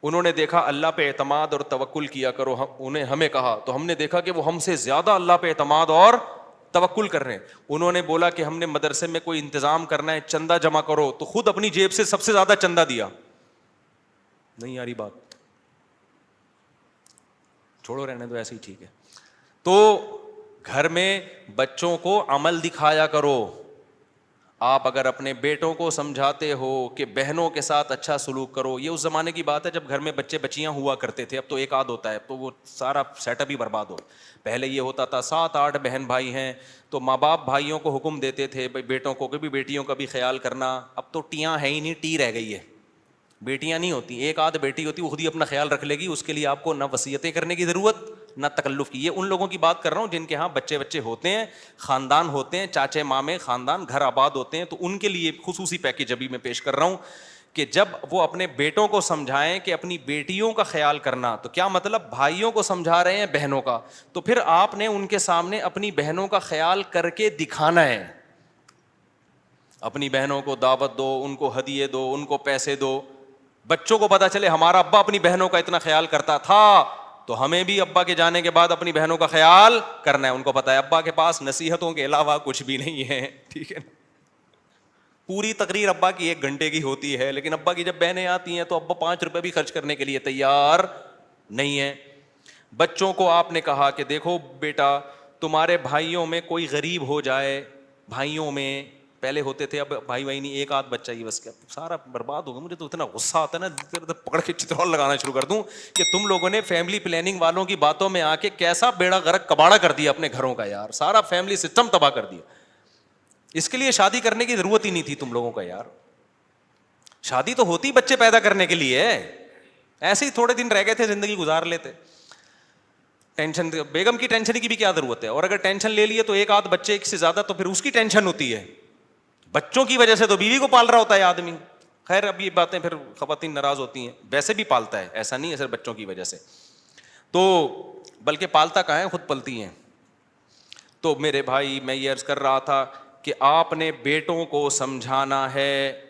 انہوں نے دیکھا اللہ پہ اعتماد اور توکل کیا کرو, انہیں ہمیں کہا, تو ہم نے دیکھا کہ وہ ہم سے زیادہ اللہ پہ اعتماد اور توکل کر رہے ہیں. انہوں نے بولا کہ ہم نے مدرسے میں کوئی انتظام کرنا ہے, چندہ جمع کرو, تو خود اپنی جیب سے سب سے زیادہ چندہ دیا. نہیں آ رہی بات, چھوڑو رہنے دو, ایسے ہی ٹھیک ہے. تو گھر میں بچوں کو عمل دکھایا کرو. آپ اگر اپنے بیٹوں کو سمجھاتے ہو کہ بہنوں کے ساتھ اچھا سلوک کرو, یہ اس زمانے کی بات ہے جب گھر میں بچے بچیاں ہوا کرتے تھے, اب تو ایک آدھ ہوتا ہے, تو وہ سارا سیٹ اپ ہی برباد ہو. پہلے یہ ہوتا تھا 7-8 بہن بھائی ہیں, تو ماں باپ بھائیوں کو حکم دیتے تھے بھائی بیٹوں کو بھی بیٹیوں کا بھی خیال کرنا. اب تو ٹیاں ہے ہی نہیں, ٹی رہ گئی ہے, بیٹیاں نہیں ہوتی. ایک آدھ بیٹی ہوتی وہ خود ہی اپنا خیال رکھ لے گی, اس کے لیے آپ کو نہ وصیتیں کرنے کی ضرورت نہ تکلف کی. یہ ان لوگوں کی بات کر رہا ہوں جن کے ہاں بچے ہوتے ہیں, خاندان ہوتے ہیں, چاچے مامے خاندان گھر آباد ہوتے ہیں, تو ان کے لیے خصوصی پیکیج ابھی میں پیش کر رہا ہوں کہ جب وہ اپنے بیٹوں کو سمجھائیں کہ اپنی بیٹیوں کا خیال کرنا, تو کیا مطلب بھائیوں کو سمجھا رہے ہیں بہنوں کا, تو پھر آپ نے ان کے سامنے اپنی بہنوں کا خیال کر کے دکھانا ہے. اپنی بہنوں کو دعوت دو, ان کو ہدیے دو, ان کو پیسے دو. بچوں کو پتا چلے ہمارا ابا اپنی بہنوں کا اتنا خیال کرتا تھا, تو ہمیں بھی ابا کے جانے کے بعد اپنی بہنوں کا خیال کرنا ہے. ان کو پتا ہے ابا کے پاس نصیحتوں کے علاوہ کچھ بھی نہیں ہے, ٹھیک ہے. پوری تقریر ابا کی 1 گھنٹے کی ہوتی ہے, لیکن ابا کی جب بہنیں آتی ہیں تو ابا 5 روپے بھی خرچ کرنے کے لیے تیار نہیں ہے. بچوں کو آپ نے کہا کہ دیکھو بیٹا, تمہارے بھائیوں میں کوئی غریب ہو جائے, بھائیوں میں پہلے ہوتے تھے, اب بھائی نہیں, ایک آدھ بچہ ہی بس, کیا سارا برباد ہوگا. مجھے تو اتنا غصہ آتا ہے نا, پکڑ کے چترول لگانا شروع کر دوں کہ تم لوگوں نے فیملی پلاننگ والوں کی باتوں میں آ کے کیسا بیڑا غرق کباڑا کر دیا اپنے گھروں کا یار, سارا فیملی سسٹم تباہ کر دیا. اس کے لیے شادی کرنے کی ضرورت ہی نہیں تھی تم لوگوں کا یار. شادی تو ہوتی بچے پیدا کرنے کے لیے, ایسے ہی تھوڑے دن رہ گئے تھے زندگی گزار لیتے. ٹینشن, بیگم کی ٹینشن کی بھی کیا ضرورت ہے, اور اگر ٹینشن لے لیے تو ایک آدھ بچے ایک سے زیادہ, تو پھر اس کی ٹینشن ہوتی ہے. بچوں کی وجہ سے تو بیوی کو پال رہا ہوتا ہے آدمی. خیر اب یہ باتیں پھر خواتین ناراض ہوتی ہیں, ویسے بھی پالتا ہے, ایسا نہیں ہے صرف بچوں کی وجہ سے, تو بلکہ پالتا کہاں ہے, خود پلتی ہیں. تو میرے بھائی میں یہ عرض کر رہا تھا کہ آپ نے بیٹوں کو سمجھانا ہے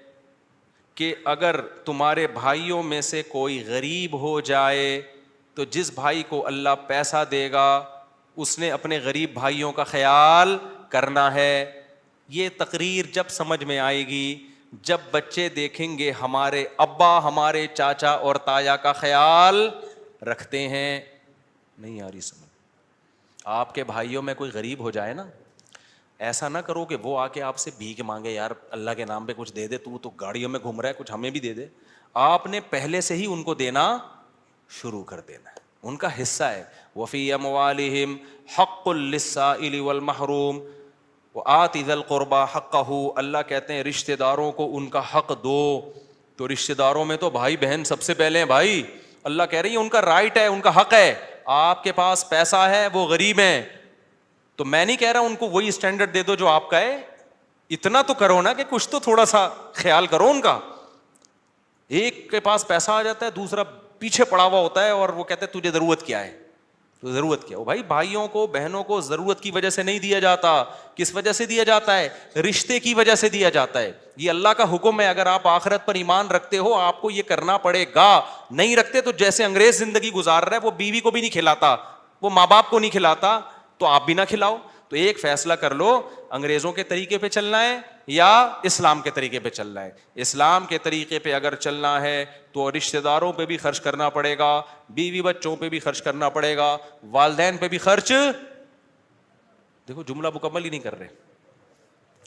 کہ اگر تمہارے بھائیوں میں سے کوئی غریب ہو جائے, تو جس بھائی کو اللہ پیسہ دے گا اس نے اپنے غریب بھائیوں کا خیال کرنا ہے. یہ تقریر جب سمجھ میں آئے گی جب بچے دیکھیں گے ہمارے ابا ہمارے چاچا اور تایا کا خیال رکھتے ہیں. نہیں آ رہی سمجھ؟ آپ کے بھائیوں میں کوئی غریب ہو جائے نا, ایسا نہ کرو کہ وہ آ کے آپ سے بھیک مانگے, یار اللہ کے نام پہ کچھ دے دے, تو گاڑیوں میں گھوم رہا ہے, کچھ ہمیں بھی دے دے. آپ نے پہلے سے ہی ان کو دینا شروع کر دینا ہے, ان کا حصہ ہے. وفی اموالہم حق للسائل والمحروم وآت ذی القربى حقہ. اللہ کہتے ہیں رشتہ داروں کو ان کا حق دو. تو رشتہ داروں میں تو بھائی بہن سب سے پہلے ہیں بھائی. اللہ کہہ رہی ہے ان کا رائٹ ہے, ان کا حق ہے. آپ کے پاس پیسہ ہے, وہ غریب ہیں, تو میں نہیں کہہ رہا ان کو وہی اسٹینڈرڈ دے دو جو آپ کا ہے. اتنا تو کرو نا کہ کچھ تو تھوڑا سا خیال کرو ان کا. ایک کے پاس پیسہ آ جاتا ہے, دوسرا پیچھے پڑا ہوا ہوتا ہے اور وہ کہتے ہیں تجھے ضرورت کیا ہے, تو ضرورت کیا. بھائی بھائیوں کو بہنوں کو ضرورت کی وجہ سے نہیں دیا جاتا. کس وجہ سے دیا جاتا ہے؟ رشتے کی وجہ سے دیا جاتا ہے. یہ اللہ کا حکم ہے. اگر آپ آخرت پر ایمان رکھتے ہو آپ کو یہ کرنا پڑے گا. نہیں رکھتے تو جیسے انگریز زندگی گزار رہا ہے, وہ بیوی کو بھی نہیں کھلاتا, وہ ماں باپ کو نہیں کھلاتا, تو آپ بھی نہ کھلاؤ. تو ایک فیصلہ کر لو, انگریزوں کے طریقے پہ چلنا ہے یا اسلام کے طریقے پہ چلنا ہے. اسلام کے طریقے پہ اگر چلنا ہے تو رشتہ داروں پہ بھی خرچ کرنا پڑے گا, بیوی بچوں پہ بھی خرچ کرنا پڑے گا, والدین پہ بھی خرچ, دیکھو جملہ مکمل ہی نہیں کر رہے,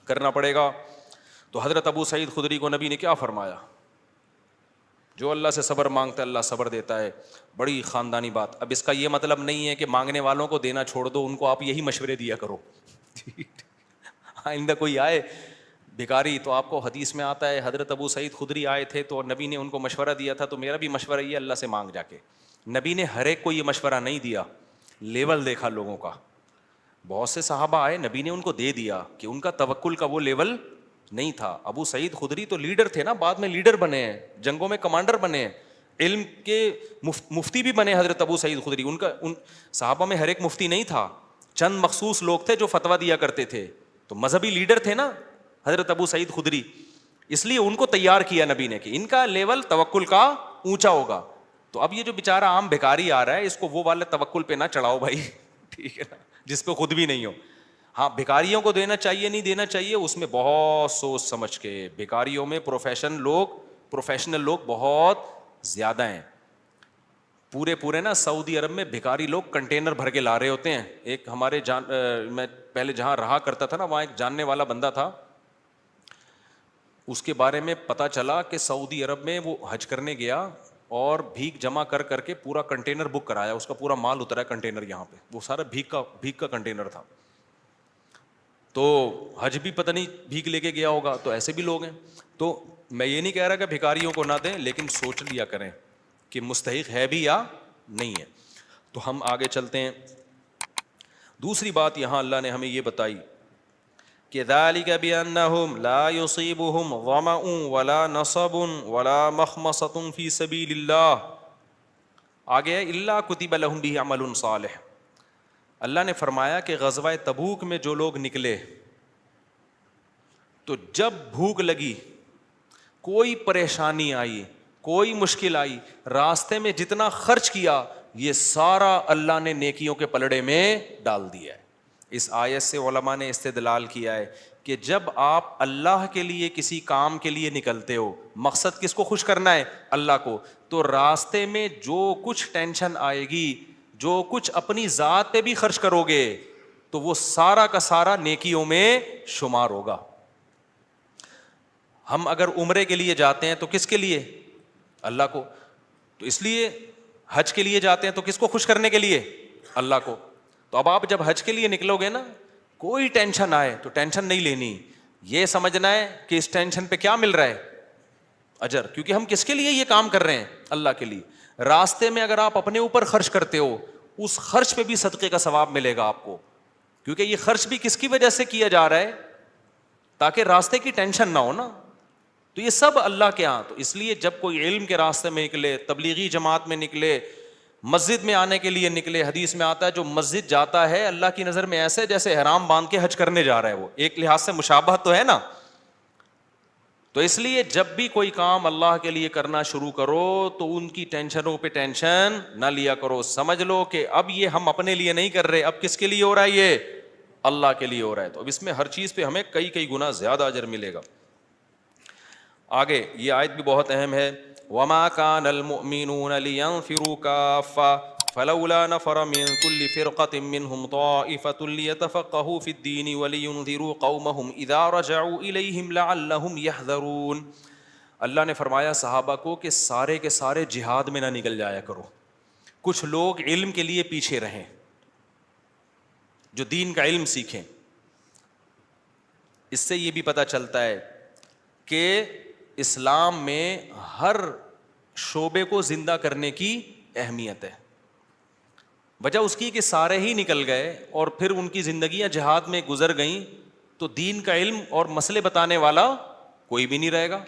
کرنا پڑے گا. تو حضرت ابو سعید خدری کو نبی نے کیا فرمایا؟ جو اللہ سے صبر مانگتا ہے اللہ صبر دیتا ہے. بڑی خاندانی بات. اب اس کا یہ مطلب نہیں ہے کہ مانگنے والوں کو دینا چھوڑ دو, ان کو آپ یہی مشورے دیا کرو. آئندہ کوئی آئے بھکاری, تو آپ کو حدیث میں آتا ہے حضرت ابو سعید خدری آئے تھے تو نبی نے ان کو مشورہ دیا تھا, تو میرا بھی مشورہ یہ اللہ سے مانگ جا کے. نبی نے ہر ایک کو یہ مشورہ نہیں دیا, لیول دیکھا لوگوں کا. بہت سے صحابہ آئے, نبی نے ان کو دے دیا کہ ان کا توکل کا وہ لیول نہیں تھا. ابو سعید خدری تو لیڈر تھے نا, بعد میں لیڈر بنے ہیں, جنگوں میں کمانڈر بنے ہیں, علم کے مفتی بھی بنے حضرت ابو سعید خدری. ان صحابہ میں ہر ایک مفتی نہیں تھا, چند مخصوص لوگ تھے جو فتویٰ دیا کرتے تھے. تو مذہبی لیڈر تھے نا حضرت ابو سعید خدری, اس لیے ان کو تیار کیا نبی نے کہ ان کا لیول توکل کا اونچا ہوگا. تو اب یہ جو بیچارہ عام بھکاری آ رہا ہے, اس کو وہ والے توکل پہ نہ چڑھاؤ بھائی, ٹھیک ہے نا, جس پہ خود بھی نہیں ہو. ہاں بھکاریوں کو دینا چاہیے نہیں دینا چاہیے, اس میں بہت سوچ سمجھ کے. بھکاریوں میں پروفیشنل لوگ بہت زیادہ ہیں. پورے نا سعودی عرب میں بھکاری لوگ کنٹینر بھر کے لا رہے ہوتے ہیں. ایک ہمارے میں پہلے جہاں رہا کرتا تھا نا, وہاں ایک جاننے والا بندہ تھا, اس کے بارے میں پتا چلا کہ سعودی عرب میں وہ حج کرنے گیا اور بھیک جمع کر کے پورا کنٹینر بک کرایا, اس کا پورا مال اترا کنٹینر یہاں پہ, وہ سارا بھیک کا کنٹینر تھا. تو حج بھی پتہ نہیں بھیک لے کے گیا ہوگا. تو ایسے بھی لوگ ہیں. تو میں یہ نہیں کہہ رہا کہ بھکاریوں کو نہ دیں, لیکن سوچ لیا کریں کہ مستحق ہے بھی یا نہیں ہے. تو ہم آگے چلتے ہیں. دوسری بات یہاں اللہ نے ہمیں یہ بتائی کہ ذالک بانہم لا یصیبہم ظمأ ولا نصب ولا مخمصۃ فی سبیل اللہ. آگے ہے الا کتب لہم بہ عمل صالح. اللہ نے فرمایا کہ غزوہ تبوک میں جو لوگ نکلے تو جب بھوک لگی, کوئی پریشانی آئی, کوئی مشکل آئی, راستے میں جتنا خرچ کیا یہ سارا اللہ نے نیکیوں کے پلڑے میں ڈال دیا ہے. اس آیت سے علماء نے استدلال کیا ہے کہ جب آپ اللہ کے لیے کسی کام کے لیے نکلتے ہو, مقصد کس کو خوش کرنا ہے؟ اللہ کو, تو راستے میں جو کچھ ٹینشن آئے گی, جو کچھ اپنی ذات پہ بھی خرچ کرو گے, تو وہ سارا کا سارا نیکیوں میں شمار ہوگا. ہم اگر عمرے کے لیے جاتے ہیں تو کس کے لیے؟ اللہ کو. تو اس لیے حج کے لیے جاتے ہیں تو کس کو خوش کرنے کے لیے؟ اللہ کو. تو اب آپ جب حج کے لیے نکلو گے نا, کوئی ٹینشن آئے تو ٹینشن نہیں لینی, یہ سمجھنا ہے کہ اس ٹینشن پہ کیا مل رہا ہے؟ اجر. کیونکہ ہم کس کے لیے یہ کام کر رہے ہیں؟ اللہ کے لیے. راستے میں اگر آپ اپنے اوپر خرچ کرتے ہو, اس خرچ پہ بھی صدقے کا ثواب ملے گا آپ کو, کیونکہ یہ خرچ بھی کس کی وجہ سے کیا جا رہا ہے؟ تاکہ راستے کی ٹینشن نہ ہو نا. تو یہ سب اللہ کے ہاں. تو اس لیے جب کوئی علم کے راستے میں نکلے, تبلیغی جماعت میں نکلے, مسجد میں آنے کے لیے نکلے, حدیث میں آتا ہے جو مسجد جاتا ہے اللہ کی نظر میں ایسے جیسے احرام باندھ کے حج کرنے جا رہا ہے. وہ ایک لحاظ سے مشابہت تو ہے نا. تو اس لیے جب بھی کوئی کام اللہ کے لیے کرنا شروع کرو تو ان کی ٹینشنوں پہ ٹینشن نہ لیا کرو. سمجھ لو کہ اب یہ ہم اپنے لیے نہیں کر رہے, اب کس کے لیے ہو رہا ہے, یہ اللہ کے لیے ہو رہا ہے. تو اب اس میں ہر چیز پہ ہمیں کئی گنا زیادہ اجر ملے گا. آگے یہ آیت بھی بہت اہم ہے. وما كان المؤمنون لينفروا كافة فلولا نفر من كل فرقة منهم طائفة ليتفقهوا في الدين ولينذروا قومهم إذا رجعوا إليهم لعلهم يحذرون. اللہ نے فرمایا صحابہ کو کہ سارے کے سارے جہاد میں نہ نکل جایا کرو, کچھ لوگ علم کے لیے پیچھے رہیں, جو دین کا علم سیکھیں. اس سے یہ بھی پتہ چلتا ہے کہ اسلام میں ہر شعبے کو زندہ کرنے کی اہمیت ہے. وجہ اس کی کہ سارے ہی نکل گئے اور پھر ان کی زندگیاں جہاد میں گزر گئیں تو دین کا علم اور مسئلے بتانے والا کوئی بھی نہیں رہے گا.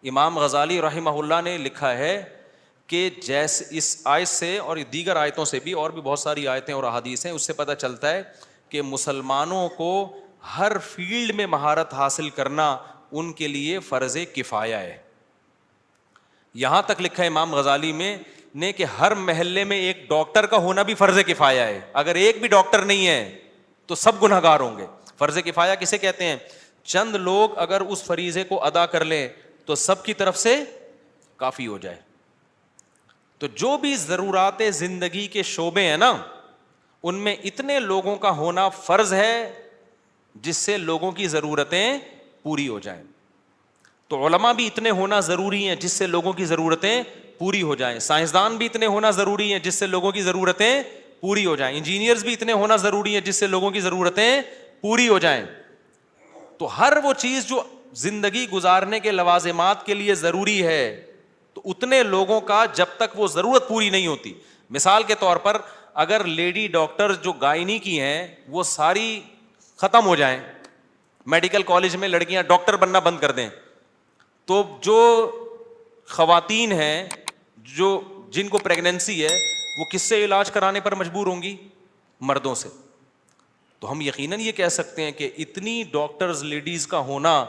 امام غزالی رحمہ اللہ نے لکھا ہے کہ جیسے اس آیت سے اور دیگر آیتوں سے بھی, اور بھی بہت ساری آیتیں اور احادیث ہیں, اس سے پتہ چلتا ہے کہ مسلمانوں کو ہر فیلڈ میں مہارت حاصل کرنا ان کے لیے فرض کفایہ ہے. یہاں تک لکھا ہے امام غزالی میں نے کہ ہر محلے میں ایک ڈاکٹر کا ہونا بھی فرض کفایہ ہے. اگر ایک بھی ڈاکٹر نہیں ہے تو سب گناہ گار ہوں گے. فرض کفایہ کسے کہتے ہیں؟ چند لوگ اگر اس فریضے کو ادا کر لیں تو سب کی طرف سے کافی ہو جائے. تو جو بھی ضرورات زندگی کے شعبے ہیں نا, ان میں اتنے لوگوں کا ہونا فرض ہے جس سے لوگوں کی ضرورتیں پوری ہو جائیں. تو علماء بھی اتنے ہونا ضروری ہیں جس سے لوگوں کی ضرورتیں پوری ہو جائیں. سائنسدان بھی اتنے ہونا ضروری ہیں جس سے لوگوں کی ضرورتیں پوری ہو جائیں. انجینئرز بھی اتنے ہونا ضروری ہیں جس سے لوگوں کی ضرورتیں پوری ہو جائیں. تو ہر وہ چیز جو زندگی گزارنے کے لوازمات کے لیے ضروری ہے, تو اتنے لوگوں کا جب تک وہ ضرورت پوری نہیں ہوتی. مثال کے طور پر اگر لیڈی ڈاکٹر جو گائنی کی ہیں وہ ساری ختم ہو جائیں, میڈیکل کالج میں لڑکیاں ڈاکٹر بننا بند کر دیں, تو جو خواتین ہیں جو جن کو پریگننسی ہے وہ کس سے علاج کرانے پر مجبور ہوں گی؟ مردوں سے. تو ہم یقیناً یہ کہہ سکتے ہیں کہ اتنی ڈاکٹرز لیڈیز کا ہونا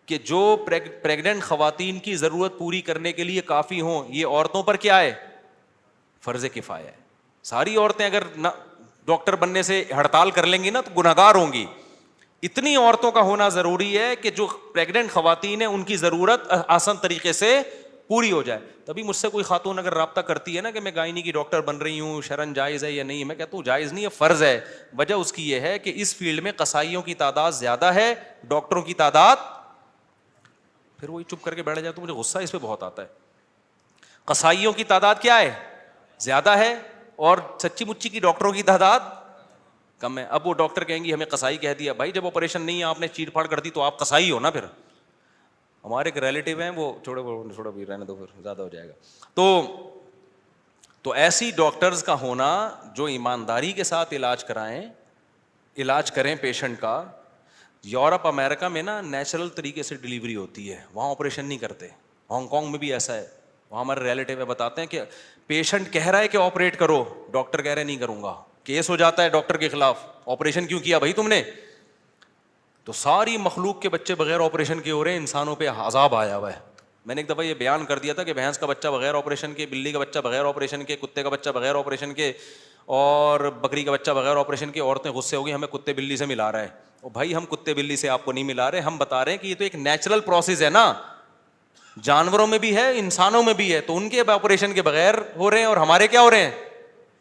کہ جو پریگننٹ خواتین کی ضرورت پوری کرنے کے لیے کافی ہوں, یہ عورتوں پر کیا ہے؟ فرض کفایہ ہے. ساری عورتیں اگر ڈاکٹر بننے سے ہڑتال کر لیں گی نا تو گناہگار ہوں گی. اتنی عورتوں کا ہونا ضروری ہے کہ جو پریگننٹ خواتین ہیں ان کی ضرورت آسان طریقے سے پوری ہو جائے. تبھی مجھ سے کوئی خاتون اگر رابطہ کرتی ہے نا کہ میں گائنی کی ڈاکٹر بن رہی ہوں, شرعاً جائز ہے یا نہیں, میں کہتا ہوں جائز نہیں ہے, فرض ہے. وجہ اس کی یہ ہے کہ اس فیلڈ میں قصائیوں کی تعداد زیادہ ہے, ڈاکٹروں کی تعداد. پھر وہی چپ کر کے بیٹھ جاتا ہوں, مجھے غصہ اس پہ بہت آتا ہے. قصائیوں کی تعداد کیا ہے؟ زیادہ ہے, اور سچی مچی کی ڈاکٹروں کی تعداد کم ہے. اب وہ ڈاکٹر کہیں گی ہمیں قصائی کہہ دیا. بھائی جب آپریشن نہیں ہے آپ نے چیڑ پھاڑ کر دی تو آپ قصائی ہو نا. پھر ہمارے ایک ریلیٹیو ہیں وہ چھوڑو بھی رہنے دو, پھر زیادہ ہو جائے گا. تو ایسی ڈاکٹرز کا ہونا جو ایمانداری کے ساتھ علاج کریں پیشنٹ کا. یورپ امریکہ میں نا نیچرل طریقے سے ڈلیوری ہوتی ہے, وہاں آپریشن نہیں کرتے. ہانگ کانگ میں بھی ایسا ہے, وہاں ہمارے ریلیٹیو بتاتے ہیں کہ پیشنٹ کہہ رہا ہے کہ آپریٹ کرو, ڈاکٹر کہہ رہے نہیں کروں گا. کیس ہو جاتا ہے ڈاکٹر کے خلاف, آپریشن کیوں کیا بھائی تم نے؟ تو ساری مخلوق کے بچے بغیر آپریشن کے ہو رہے ہیں, انسانوں پہ عذاب آیا ہوا ہے. میں نے ایک دفعہ یہ بیان کر دیا تھا کہ بھینس کا بچہ بغیر آپریشن کے, بلی کا بچہ بغیر آپریشن کے, کتے کا بچہ بغیر آپریشن کے, اور بکری کا بچہ بغیر آپریشن کے. عورتیں غصے ہو گئی ہمیں کتے بلی سے ملا رہا ہے. اور بھائی ہم کتے بلی سے آپ کو نہیں ملا رہے, ہم بتا رہے ہیں کہ یہ تو ایک نیچرل پروسیس ہے نا, جانوروں میں بھی ہے انسانوں میں بھی ہے. تو ان کے آپریشن کے بغیر ہو رہے ہیں اور ہمارے کیا ہو رہے ہیں؟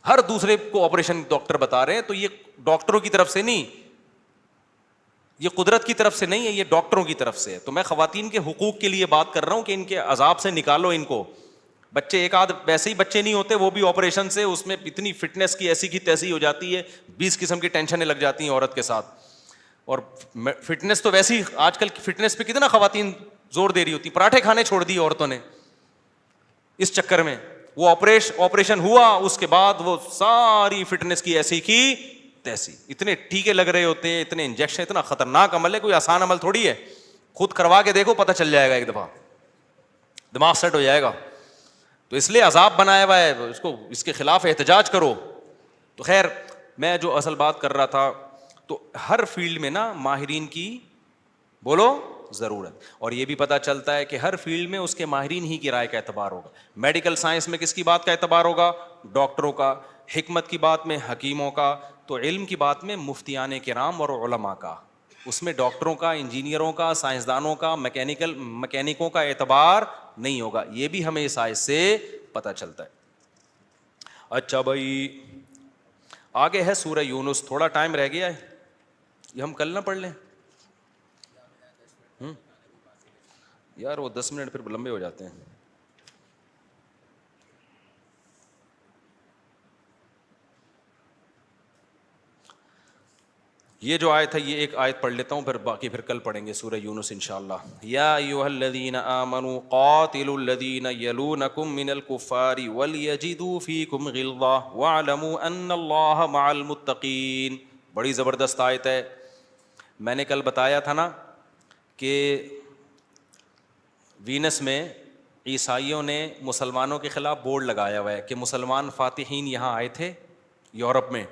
ہر دوسرے کو آپریشن ڈاکٹر بتا رہے ہیں. تو یہ ڈاکٹروں کی طرف سے نہیں, یہ قدرت کی طرف سے نہیں ہے, یہ ڈاکٹروں کی طرف سے ہے. تو میں خواتین کے حقوق کے لیے بات کر رہا ہوں کہ ان کے عذاب سے نکالو ان کو. بچے ایک آدھ ویسے ہی بچے نہیں ہوتے, وہ بھی آپریشن سے, اس میں اتنی فٹنس کی ایسی کی تیسی ہو جاتی ہے, 20 قسم کی ٹینشنیں لگ جاتی ہیں عورت کے ساتھ. اور فٹنس تو ویسی آج کل فٹنس پہ کتنا خواتین زور دے رہی ہوتی. پراٹھے کھانے چھوڑ دیے عورتوں نے اس چکر میں. وہ آپریشن ہوا, اس کے بعد وہ ساری فٹنس کی ایسی کی تیسی, اتنے ٹیکے لگ رہے ہوتے ہیں, اتنے انجیکشن, اتنا خطرناک عمل ہے. کوئی آسان عمل تھوڑی ہے, خود کروا کے دیکھو پتہ چل جائے گا, ایک دفعہ دماغ سیٹ ہو جائے گا. تو اس لیے عذاب بنایا ہوا ہے, اس کے خلاف احتجاج کرو. تو خیر میں جو اصل بات کر رہا تھا, تو ہر فیلڈ میں نا ماہرین کی بولو ضرورت. اور یہ بھی پتہ چلتا ہے کہ ہر فیلڈ میں اس کے ماہرین ہی کی رائے کا اعتبار ہوگا. میڈیکل سائنس میں کس کی بات کا اعتبار ہوگا؟ ڈاکٹروں کا. حکمت کی بات میں حکیموں کا. تو علم کی بات میں مفتیان کرام اور علماء کا. اس میں ڈاکٹروں کا، انجینئروں کا، سائنسدانوں کا، میکینکوں کا اعتبار نہیں ہوگا. یہ بھی ہمیں اس آیت سے پتہ چلتا ہے. اچھا بھائی آگے ہے سورہ یونس. تھوڑا ٹائم رہ گیا ہے، یہ ہم کل نہ پڑھ لیں یار، وہ 10 منٹ پھر لمبے ہو جاتے ہیں. یہ جو آیت ہے یہ ایک آیت پڑھ لیتا ہوں، پھر باقی پھر کل پڑھیں گے سورہ یونس انشاءاللہ. یا ایھا الذین آمنوا قاتلوا الذین یلونکم من الکفار ولیجدوا فیکم غلظہ واعلموا ان اللہ مع المتقین. بڑی زبردست آیت ہے. میں نے کل بتایا تھا نا کہ وینس میں عیسائیوں نے مسلمانوں کے خلاف بورڈ لگایا ہوا ہے کہ مسلمان فاتحین یہاں آئے تھے یورپ میں،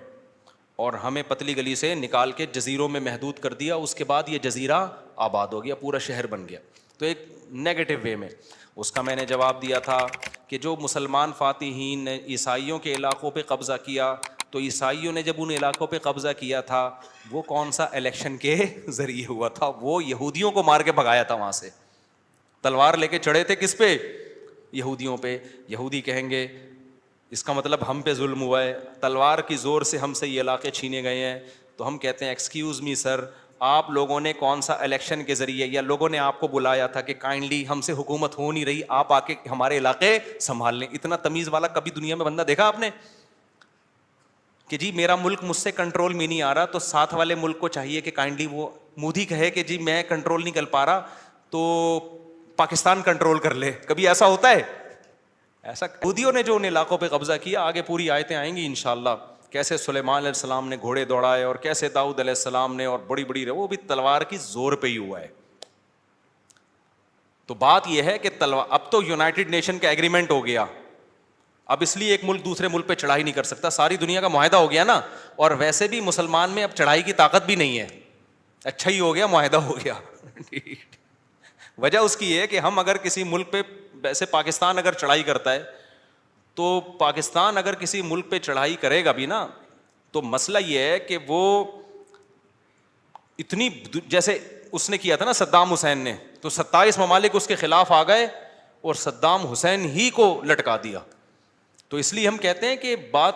اور ہمیں پتلی گلی سے نکال کے جزیروں میں محدود کر دیا. اس کے بعد یہ جزیرہ آباد ہو گیا، پورا شہر بن گیا. تو ایک نیگیٹو وے میں اس کا میں نے جواب دیا تھا کہ جو مسلمان فاتحین نے عیسائیوں کے علاقوں پہ قبضہ کیا، تو عیسائیوں نے جب ان علاقوں پہ قبضہ کیا تھا وہ کون سا الیکشن کے ذریعے ہوا تھا؟ وہ یہودیوں کو مار کے بھگایا تھا وہاں سے. تلوار لے کے چڑھے تھے کس پہ؟ یہودیوں پہ. یہودی کہیں گے اس کا مطلب ہم پہ ظلم ہوا ہے، تلوار کی زور سے ہم سے یہ علاقے چھینے گئے ہیں. تو ہم کہتے ہیں ایکسکیوز می سر، آپ لوگوں نے کون سا الیکشن کے ذریعے، یا لوگوں نے آپ کو بلایا تھا کہ کائنڈلی ہم سے حکومت ہو نہیں رہی، آپ آ کے ہمارے علاقے سنبھال لیں؟ اتنا تمیز والا کبھی دنیا میں بندہ دیکھا آپ نے کہ جی میرا ملک مجھ سے کنٹرول میں نہیں آ رہا، تو ساتھ والے ملک کو چاہیے کہ کائنڈلی وہ مودی کہے کہ جی میں کنٹرول نہیں کر پا رہا تو پاکستان کنٹرول کر لے؟ کبھی ایسا ہوتا ہے؟ ایسا یہودیوں نے جو ان علاقوں پہ قبضہ کیا. آگے پوری آیتیں آئیں گی انشاءاللہ، کیسے سلیمان علیہ السلام نے گھوڑے دوڑائے اور کیسے داؤد علیہ السلام نے، اور بڑی بڑی وہ بھی تلوار کی زور پہ ہی ہوا ہے. تو بات یہ ہے کہ تلوار، اب تو یونائٹڈ نیشن کا ایگریمنٹ ہو گیا، اب اس لیے ایک ملک دوسرے ملک پہ چڑھائی نہیں کر سکتا، ساری دنیا کا معاہدہ ہو گیا نا. اور ویسے بھی مسلمان میں اب چڑھائی کی طاقت بھی نہیں ہے. اچھا ہی ہو گیا، معاہدہ ہو گیا. وجہ اس کی ہے کہ ہم اگر کسی ملک پہ، ویسے پاکستان اگر چڑھائی کرتا ہے تو پاکستان اگر کسی ملک پہ چڑھائی کرے گا بھی نا، تو مسئلہ یہ ہے کہ وہ اتنی، جیسے اس نے کیا تھا نا صدام حسین نے، تو 27 ممالک اس کے خلاف آ گئے اور صدام حسین ہی کو لٹکا دیا. تو اس لیے ہم کہتے ہیں کہ بات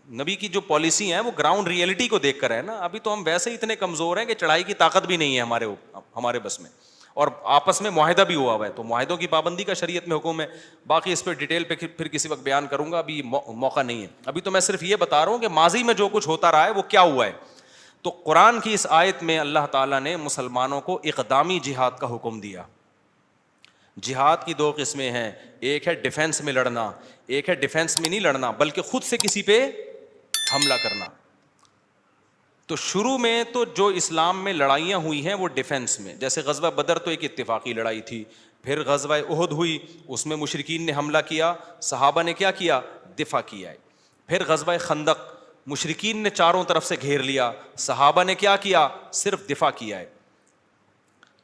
نبی کی جو پالیسی ہے وہ گراؤنڈ ریئلٹی کو دیکھ کر ہے نا. ابھی تو ہم ویسے ہی اتنے کمزور ہیں کہ چڑھائی کی طاقت بھی نہیں ہے ہمارے بس میں، اور آپس میں معاہدہ بھی ہوا ہوا ہے. تو معاہدوں کی پابندی کا شریعت میں حکم ہے. باقی اس پہ ڈیٹیل پہ پھر کسی وقت بیان کروں گا، ابھی موقع نہیں ہے. ابھی تو میں صرف یہ بتا رہا ہوں کہ ماضی میں جو کچھ ہوتا رہا ہے وہ کیا ہوا ہے. تو قرآن کی اس آیت میں اللہ تعالیٰ نے مسلمانوں کو اقدامی جہاد کا حکم دیا. جہاد کی 2 قسمیں ہیں، ایک ہے ڈیفینس میں لڑنا، ایک ہے ڈیفینس میں نہیں لڑنا بلکہ خود سے کسی پہ حملہ کرنا. تو شروع میں تو جو اسلام میں لڑائیاں ہوئی ہیں وہ ڈیفینس میں، جیسے غزوہ بدر تو ایک اتفاقی لڑائی تھی. پھر غزوہ احد ہوئی، اس میں مشرکین نے حملہ کیا، صحابہ نے کیا کیا؟ دفاع کیا ہے. پھر غزوہ خندق، مشرکین نے چاروں طرف سے گھیر لیا، صحابہ نے کیا کیا؟ صرف دفاع کیا ہے.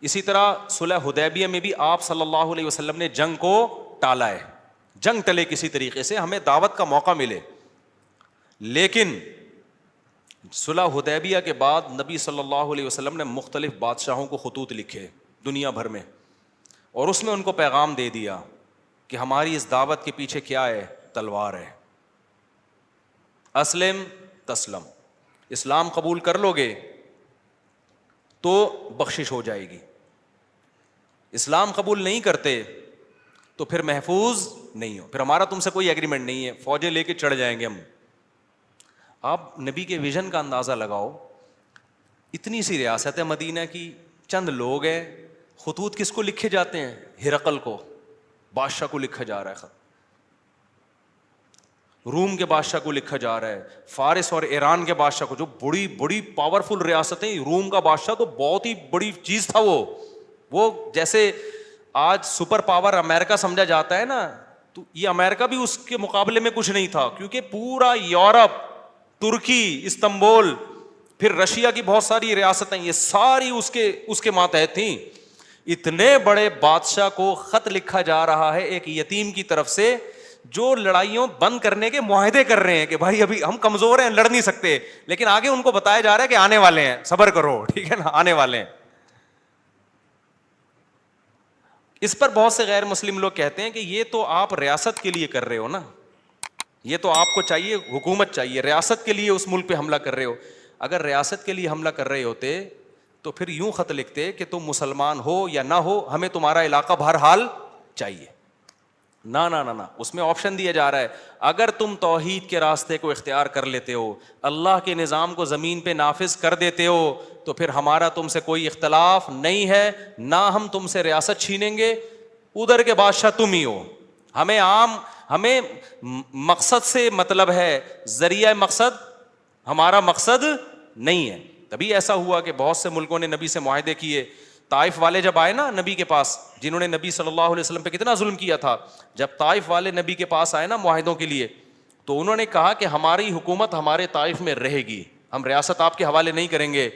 اسی طرح صلح حدیبیہ میں بھی آپ صلی اللہ علیہ وسلم نے جنگ کو ٹالا ہے. جنگ ٹلے کسی طریقے سے، ہمیں دعوت کا موقع ملے. لیکن صلح حدیبیہ کے بعد نبی صلی اللہ علیہ وسلم نے مختلف بادشاہوں کو خطوط لکھے دنیا بھر میں، اور اس میں ان کو پیغام دے دیا کہ ہماری اس دعوت کے پیچھے کیا ہے؟ تلوار ہے. اسلم تسلم، اسلام قبول کر لو گے تو بخشش ہو جائے گی، اسلام قبول نہیں کرتے تو پھر محفوظ نہیں ہو، پھر ہمارا تم سے کوئی ایگریمنٹ نہیں ہے، فوجیں لے کے چڑھ جائیں گے ہم. آپ نبی کے ویژن کا اندازہ لگاؤ، اتنی سی ریاست ہے مدینہ کی، چند لوگ ہیں، خطوط کس کو لکھے جاتے ہیں؟ ہرقل کو، بادشاہ کو لکھا جا رہا ہے خط، روم کے بادشاہ کو لکھا جا رہا ہے، فارس اور ایران کے بادشاہ کو، جو بڑی بڑی پاورفل ریاستیں. روم کا بادشاہ تو بہت ہی بڑی چیز تھا، وہ جیسے آج سپر پاور امریکہ سمجھا جاتا ہے نا، تو یہ امریکہ بھی اس کے مقابلے میں کچھ نہیں تھا، کیونکہ پورا یورپ، ترکی، استنبول، پھر رشیا کی بہت ساری ریاستیں، یہ ساری اس کے ماتحت تھیں. اتنے بڑے بادشاہ کو خط لکھا جا رہا ہے ایک یتیم کی طرف سے جو لڑائیوں بند کرنے کے معاہدے کر رہے ہیں کہ بھائی ابھی ہم کمزور ہیں, لڑ نہیں سکتے, لیکن آگے ان کو بتایا جا رہا ہے کہ آنے والے ہیں, صبر کرو, ٹھیک ہے نا, آنے والے ہیں. اس پر بہت سے غیر مسلم لوگ کہتے ہیں کہ یہ تو آپ ریاست کے لیے کر رہے ہو نا, یہ تو آپ کو چاہیے, حکومت چاہیے, ریاست کے لیے اس ملک پہ حملہ کر رہے ہو. اگر ریاست کے لیے حملہ کر رہے ہوتے تو پھر یوں خط لکھتے کہ تم مسلمان ہو یا نہ ہو, ہمیں تمہارا علاقہ بہرحال چاہیے. نہ نہ نہ, اس میں آپشن دیا جا رہا ہے اگر تم توحید کے راستے کو اختیار کر لیتے ہو, اللہ کے نظام کو زمین پہ نافذ کر دیتے ہو, تو پھر ہمارا تم سے کوئی اختلاف نہیں ہے, نہ ہم تم سے ریاست چھینیں گے, ادھر کے بادشاہ تم ہی ہو. ہمیں مقصد سے مطلب ہے, ذریعہ مقصد ہمارا مقصد نہیں ہے. تبھی ایسا ہوا کہ بہت سے ملکوں نے نبی سے معاہدے کیے. طائف والے جب آئے نا نبی کے پاس, جنہوں نے نبی صلی اللہ علیہ وسلم پہ کتنا ظلم کیا تھا, جب طائف والے نبی کے پاس آئے نا معاہدوں کے لیے, تو انہوں نے کہا کہ ہماری حکومت ہمارے طائف میں رہے گی, ہم ریاست آپ کے حوالے نہیں کریں گے,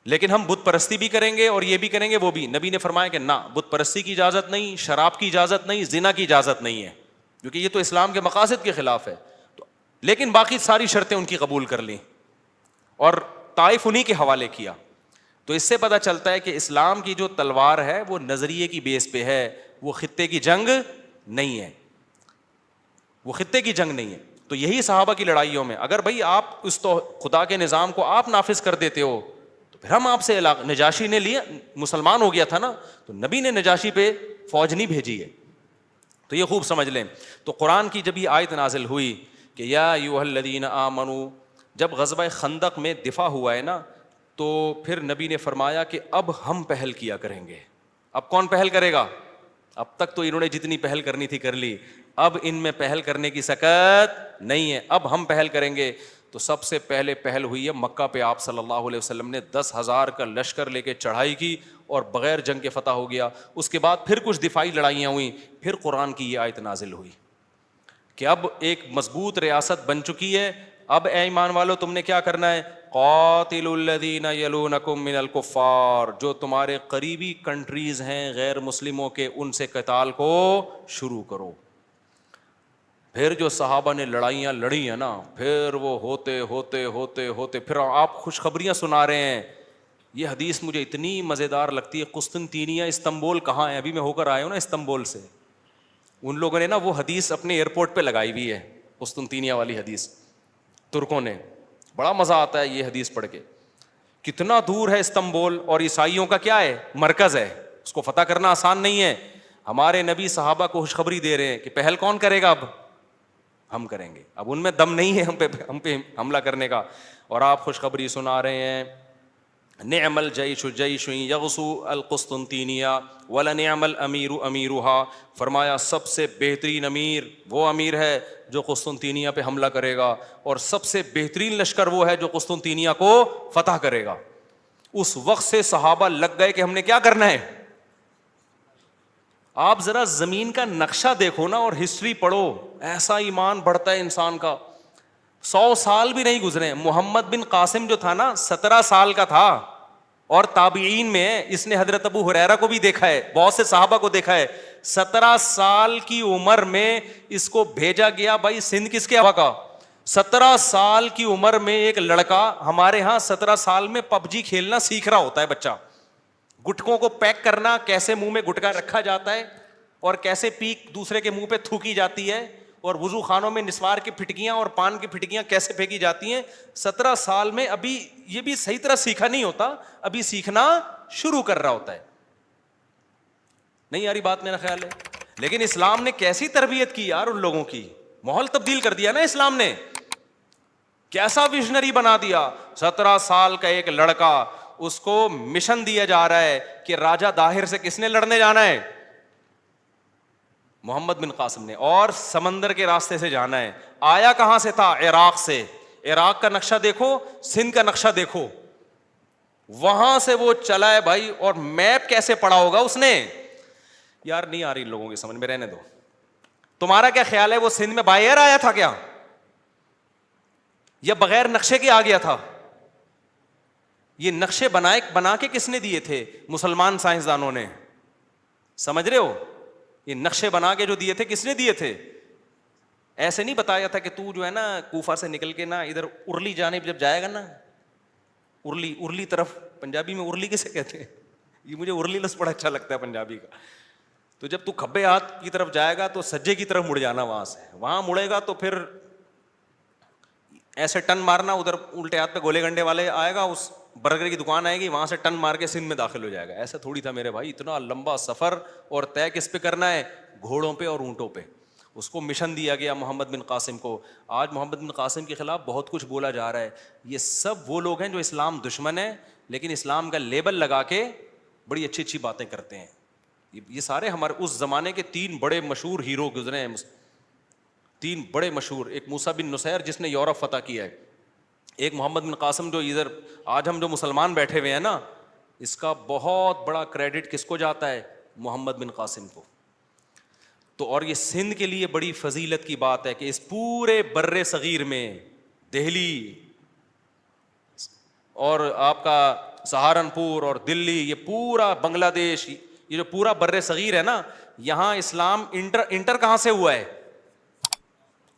لیکن ہم بت پرستی بھی کریں گے اور یہ بھی کریں گے وہ بھی. نبی نے فرمایا کہ نہ, بت پرستی کی اجازت نہیں, شراب کی اجازت نہیں, زنا کی اجازت نہیں ہے, کیونکہ یہ تو اسلام کے مقاصد کے خلاف ہے. لیکن باقی ساری شرطیں ان کی قبول کر لیں اور طائف انہی کے حوالے کیا. تو اس سے پتہ چلتا ہے کہ اسلام کی جو تلوار ہے وہ نظریے کی بیس پہ ہے, وہ خطے کی جنگ نہیں ہے, وہ خطے کی جنگ نہیں ہے. تو یہی صحابہ کی لڑائیوں میں اگر بھائی آپ اس تو خدا کے نظام کو آپ نافذ کر دیتے ہو تو پھر ہم آپ سے نجاشی نے لیا, مسلمان ہو گیا تھا نا, تو نبی نے نجاشی پہ فوج نہیں بھیجی ہے. تو یہ خوب سمجھ لیں. تو قرآن کی جب یہ آیت نازل ہوئی کہ یا ایھا الذین آمنو, جب غزوہ خندق میں دفاع ہوا ہے نا, تو پھر نبی نے فرمایا کہ اب ہم پہل کیا کریں گے. اب کون پہل کرے گا؟ اب تک تو انہوں نے جتنی پہل کرنی تھی کر لی, اب ان میں پہل کرنے کی سکت نہیں ہے, اب ہم پہل کریں گے. تو سب سے پہلے پہل ہوئی ہے مکہ پہ. آپ صلی اللہ علیہ وسلم نے 10,000 کا لشکر لے کے چڑھائی کی اور بغیر جنگ کے فتح ہو گیا. اس کے بعد پھر کچھ دفاعی لڑائیاں ہوئیں, پھر قرآن کی یہ آیت نازل ہوئی کہ اب ایک مضبوط ریاست بن چکی ہے, اب اے ایمان والو تم نے کیا کرنا ہے, قاتلوا الذین یلونکم من الکفار, جو تمہارے قریبی کنٹریز ہیں غیر مسلموں کے, ان سے قتال کو شروع کرو. پھر جو صحابہ نے لڑائیاں لڑی ہیں نا, پھر وہ ہوتے ہوتے ہوتے ہوتے پھر آپ خوشخبریاں سنا رہے ہیں. یہ حدیث مجھے اتنی مزیدار لگتی ہے. قسطنطینیہ استنبول کہاں ہے, ابھی میں ہو کر آیا ہوں نا استنبول سے, ان لوگوں نے نا وہ حدیث اپنے ایئرپورٹ پہ لگائی ہوئی ہے, قسطنطینیہ والی حدیث, ترکوں نے. بڑا مزہ آتا ہے یہ حدیث پڑھ کے. کتنا دور ہے استنبول, اور عیسائیوں کا کیا ہے, مرکز ہے, اس کو فتح کرنا آسان نہیں ہے. ہمارے نبی صحابہ کو خوشخبری دے رہے ہیں کہ پہل کون کرے گا, اب ہم کریں گے. اب ان میں دم نہیں ہے ہم پہ حملہ کرنے کا, اور آپ خوشخبری سنا رہے ہیں. نعم الجیش جیش یغزو القسطنطینیہ ولنعم الامیر امیرها, فرمایا سب سے بہترین امیر وہ امیر ہے جو قسطنطینیہ پہ حملہ کرے گا, اور سب سے بہترین لشکر وہ ہے جو قسطنطینیہ کو فتح کرے گا. اس وقت سے صحابہ لگ گئے کہ ہم نے کیا کرنا ہے. آپ ذرا زمین کا نقشہ دیکھو نا اور ہسٹری پڑھو, ایسا ایمان بڑھتا ہے انسان کا. 100 سال بھی نہیں گزرے. محمد بن قاسم جو تھا نا 17 سال کا تھا, اور تابعین میں اس نے حضرت ابو ہریرہ کو بھی دیکھا ہے, بہت سے صحابہ کو دیکھا ہے. 17 سال کی عمر میں اس کو بھیجا گیا. بھائی سندھ کس کے ہوا کا, 17 سال کی عمر میں ایک لڑکا, ہمارے ہاں 17 سال میں پب جی کھیلنا سیکھ رہا ہوتا ہے بچہ, گٹکوں کو پیک کرنا, کیسے منہ میں گٹکا رکھا جاتا ہے اور کیسے پیک دوسرے کے منہ پہ تھوکی جاتی ہے, اور وضو خانوں میں نسوار کی پھٹکیاں اور پان کی پھٹکیاں کیسے پھینکی جاتی ہیں. 17 سال میں ابھی یہ بھی صحیح طرح سیکھا نہیں ہوتا, ابھی سیکھنا شروع کر رہا ہوتا ہے. نہیں یاری بات میرا خیال ہے. لیکن اسلام نے کیسی تربیت کی یار ان لوگوں کی, ماحول تبدیل کر دیا نا اسلام نے, کیسا ویژنری بنا دیا. 17 سال کا ایک لڑکا, اس کو مشن دیا جا رہا ہے کہ راجہ داہر سے کس نے لڑنے جانا ہے, محمد بن قاسم نے, اور سمندر کے راستے سے جانا ہے. آیا کہاں سے تھا, عراق سے. عراق کا نقشہ دیکھو, سندھ کا نقشہ دیکھو, وہاں سے وہ چلا ہے بھائی. اور میپ کیسے پڑا ہوگا اس نے, یار نہیں آ رہی لوگوں کی سمجھ میں, رہنے دو. تمہارا کیا خیال ہے, وہ سندھ میں بائی ایئر آیا تھا کیا, یا بغیر نقشے کے آ گیا تھا؟ یہ نقشے بنا کے کس نے دیے تھے؟ مسلمان سائنسدانوں نے. سمجھ رہے ہو؟ یہ نقشے بنا کے جو دیے تھے کس نے دیے تھے؟ ایسے نہیں بتایا تھا کہ تو جو ہے نا کوفہ سے نکل کے نا ادھر ارلی جانب جب جائے گا نا, ارلی طرف, پنجابی میں ارلی کسے کہتے ہیں؟ یہ مجھے ارلی لفظ بڑا اچھا لگتا ہے پنجابی کا. تو جب تو کھبے ہاتھ کی طرف جائے گا تو سجے کی طرف مڑ جانا, وہاں سے وہاں مڑے گا تو پھر ایسے ٹن مارنا, ادھر الٹے ہاتھ پہ گولے گنڈے والے آئے گا, اس برگر کی دکان آئے گی, وہاں سے ٹن مار کے سندھ میں داخل ہو جائے گا. ایسا تھوڑی تھا میرے بھائی, اتنا لمبا سفر, اور طے کس پہ کرنا ہے؟ گھوڑوں پہ اور اونٹوں پہ. اس کو مشن دیا گیا محمد بن قاسم کو. آج محمد بن قاسم کے خلاف بہت کچھ بولا جا رہا ہے. یہ سب وہ لوگ ہیں جو اسلام دشمن ہیں, لیکن اسلام کا لیبل لگا کے بڑی اچھی اچھی باتیں کرتے ہیں. یہ سارے ہمارے اس زمانے کے 3 بڑے مشہور ہیرو گزرے ہیں, 3 بڑے مشہور. ایک موسیٰ بن نصیر جس نے یورپ فتح کیا ہے, ایک محمد بن قاسم جو ادھر آج ہم جو مسلمان بیٹھے ہوئے ہیں نا, اس کا بہت بڑا کریڈٹ کس کو جاتا ہے؟ محمد بن قاسم کو. تو اور یہ سندھ کے لیے بڑی فضیلت کی بات ہے کہ اس پورے بر صغیر میں دہلی اور آپ کا سہارنپور اور دلی, یہ پورا بنگلہ دیش, یہ جو پورا بر صغیر ہے نا, یہاں اسلام انٹر کہاں سے ہوا ہے؟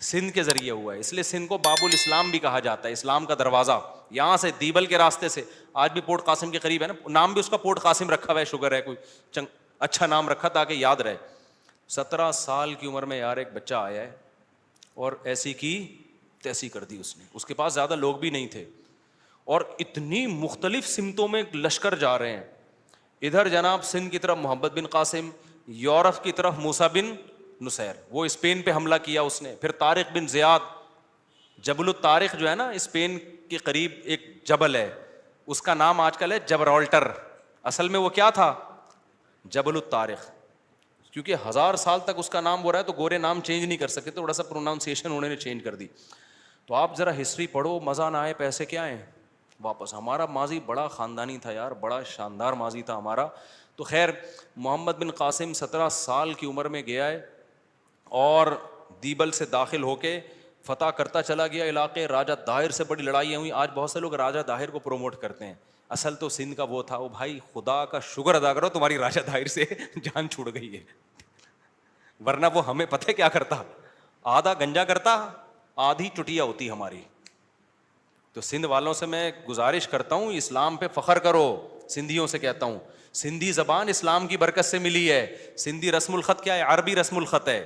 سندھ کے ذریعے ہوا ہے. اس لیے سندھ کو باب الاسلام بھی کہا جاتا ہے, اسلام کا دروازہ. یہاں سے دیبل کے راستے سے, آج بھی پورٹ قاسم کے قریب ہے نا, نام بھی اس کا پورٹ قاسم رکھا ہوا ہے, شکر ہے کوئی اچھا نام رکھا تاکہ یاد رہے. 17 سال کی عمر میں یار ایک بچہ آیا ہے اور ایسی کی تیسی کر دی اس نے. اس کے پاس زیادہ لوگ بھی نہیں تھے, اور اتنی مختلف سمتوں میں لشکر جا رہے ہیں. ادھر جناب سندھ کی طرف محمد بن قاسم, یورپ کی طرف موسیٰ بن نصیر, وہ اسپین پہ حملہ کیا اس نے. پھر طارق بن زیاد, جبل الطارق جو ہے نا اسپین کے قریب ایک جبل ہے, اس کا نام آج کل ہے جبرالٹر. اصل میں وہ کیا تھا؟ جبل الطارق. کیونکہ 1000 سال تک اس کا نام ہو رہا ہے تو گورے نام چینج نہیں کر سکتے, تھوڑا سا پروناؤنسیشن انہوں نے چینج کر دی. تو آپ ذرا ہسٹری پڑھو, مزہ نہ آئے پیسے کیا ہیں واپس. ہمارا ماضی بڑا خاندانی تھا یار, بڑا شاندار ماضی تھا ہمارا. تو خیر محمد بن قاسم 17 سال کی عمر میں گیا ہے اور دیبل سے داخل ہو کے فتح کرتا چلا گیا علاقے. راجہ داہر سے بڑی لڑائیاں ہوئی. آج بہت سے لوگ راجہ داہر کو پروموٹ کرتے ہیں, اصل تو سندھ کا وہ تھا. وہ بھائی خدا کا شکر ادا کرو تمہاری راجہ داہر سے جان چھوڑ گئی ہے, ورنہ وہ ہمیں پتہ کیا کرتا, آدھا گنجا کرتا, آدھی چٹیا ہوتی ہماری. تو سندھ والوں سے میں گزارش کرتا ہوں, اسلام پہ فخر کرو. سندھیوں سے کہتا ہوں, سندھی زبان اسلام کی برکت سے ملی ہے. سندھی رسم الخط کیا ہے؟ عربی رسم الخط ہے.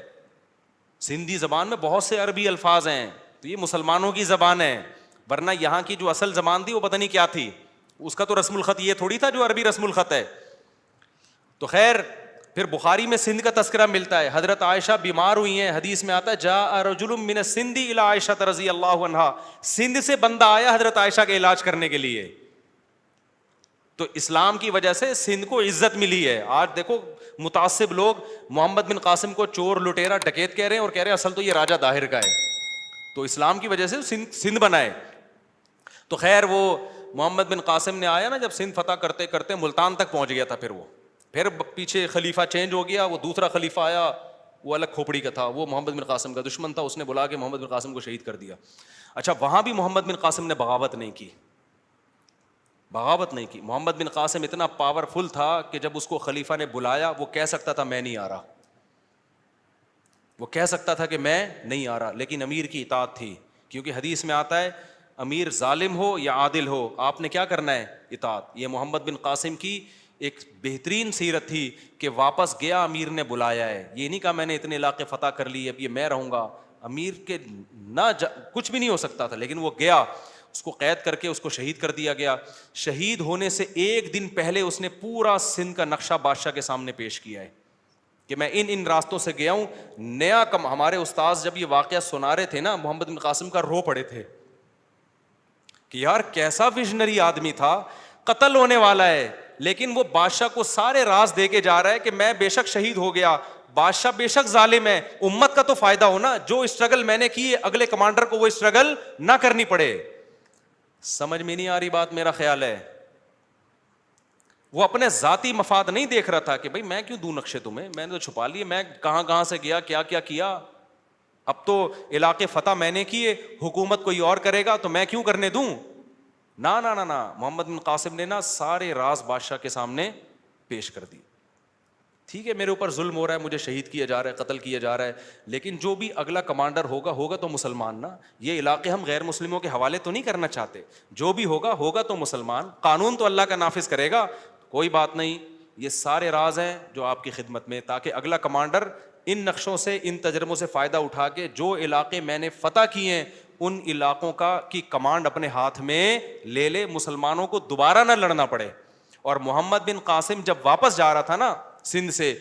سندھی زبان میں بہت سے عربی الفاظ ہیں, تو یہ مسلمانوں کی زبان ہے, ورنہ یہاں کی جو اصل زبان تھی وہ پتہ نہیں کیا تھی. اس کا تو رسم الخط یہ تھوڑی تھا جو عربی رسم الخط ہے. تو خیر پھر بخاری میں سندھ کا تذکرہ ملتا ہے. حضرت عائشہ بیمار ہوئی ہیں, حدیث میں آتا ہے جاء رجل من السندھ الی عائشہ رضی اللہ عنہا, سندھ سے بندہ آیا حضرت عائشہ کا علاج کرنے کے لیے. تو اسلام کی وجہ سے سندھ کو عزت ملی ہے. آج دیکھو متعصب لوگ محمد بن قاسم کو چور, لٹیرا, ڈکیت کہہ رہے ہیں اور کہہ رہے ہیں اصل تو یہ راجہ داہر کا ہے. تو اسلام کی وجہ سے سندھ بنا ہے. تو خیر وہ محمد بن قاسم نے آیا نا, جب سندھ فتح کرتے کرتے ملتان تک پہنچ گیا تھا. پھر پیچھے خلیفہ چینج ہو گیا, وہ دوسرا خلیفہ آیا, وہ الگ کھوپڑی کا تھا, وہ محمد بن قاسم کا دشمن تھا. اس نے بلا کے محمد بن قاسم کو شہید کر دیا. اچھا وہاں بھی محمد بن قاسم نے بغاوت نہیں کی. محمد بن قاسم اتنا پاورفل تھا کہ جب اس کو خلیفہ نے بلایا, وہ کہہ سکتا تھا میں نہیں آ رہا, وہ کہہ سکتا تھا کہ میں نہیں آ رہا, لیکن امیر کی اطاعت تھی. کیونکہ حدیث میں آتا ہے امیر ظالم ہو یا عادل ہو, آپ نے کیا کرنا ہے؟ اطاعت. یہ محمد بن قاسم کی ایک بہترین سیرت تھی کہ واپس گیا, امیر نے بلایا ہے. یہ نہیں کہا میں نے اتنے علاقے فتح کر لیے اب یہ میں رہوں گا. امیر کے کچھ بھی نہیں ہو سکتا تھا, لیکن وہ گیا, اس کو قید کر کے اس کو شہید کر دیا گیا. شہید ہونے سے ایک دن پہلے اس نے پورا سندھ کا نقشہ بادشاہ کے سامنے پیش کیا ہے کہ میں ان راستوں سے گیا ہوں. نیا ہمارے استاذ جب یہ واقعہ سنا رہے تھے نا, محمد بن قاسم کا رو پڑے تھے کہ یار کیسا ویژنری آدمی تھا, قتل ہونے والا ہے لیکن وہ بادشاہ کو سارے راز دے کے جا رہا ہے کہ میں بے شک شہید ہو گیا, بادشاہ بے شک ظالم ہے, امت کا تو فائدہ ہو نا, جو اسٹرگل میں نے کی اگلے کمانڈر کو وہ اسٹرگل نہ کرنی پڑے. سمجھ میں نہیں آ رہی بات, میرا خیال ہے وہ اپنے ذاتی مفاد نہیں دیکھ رہا تھا کہ بھائی میں کیوں دوں نقشے تمہیں, میں نے تو چھپا لیے, میں کہاں سے گیا, کیا کیا, اب تو علاقے فتح میں نے کیے, حکومت کوئی اور کرے گا تو میں کیوں کرنے دوں. نا نا نا نا، محمد بن قاسم نے نا سارے راز بادشاہ کے سامنے پیش کر دی. ٹھیک ہے میرے اوپر ظلم ہو رہا ہے, مجھے شہید کیا جا رہا ہے, قتل کیا جا رہا ہے, لیکن جو بھی اگلا کمانڈر ہوگا تو مسلمان نا. یہ علاقے ہم غیر مسلموں کے حوالے تو نہیں کرنا چاہتے, جو بھی ہوگا تو مسلمان, قانون تو اللہ کا نافذ کرے گا, کوئی بات نہیں. یہ سارے راز ہیں جو آپ کی خدمت میں, تاکہ اگلا کمانڈر ان نقشوں سے, ان تجربوں سے فائدہ اٹھا کے جو علاقے میں نے فتح کیے ہیں ان علاقوں کی کمانڈ اپنے ہاتھ میں لے لے, مسلمانوں کو دوبارہ نہ لڑنا پڑے. اور محمد بن قاسم جب واپس جا رہا تھا نا سندھ سے,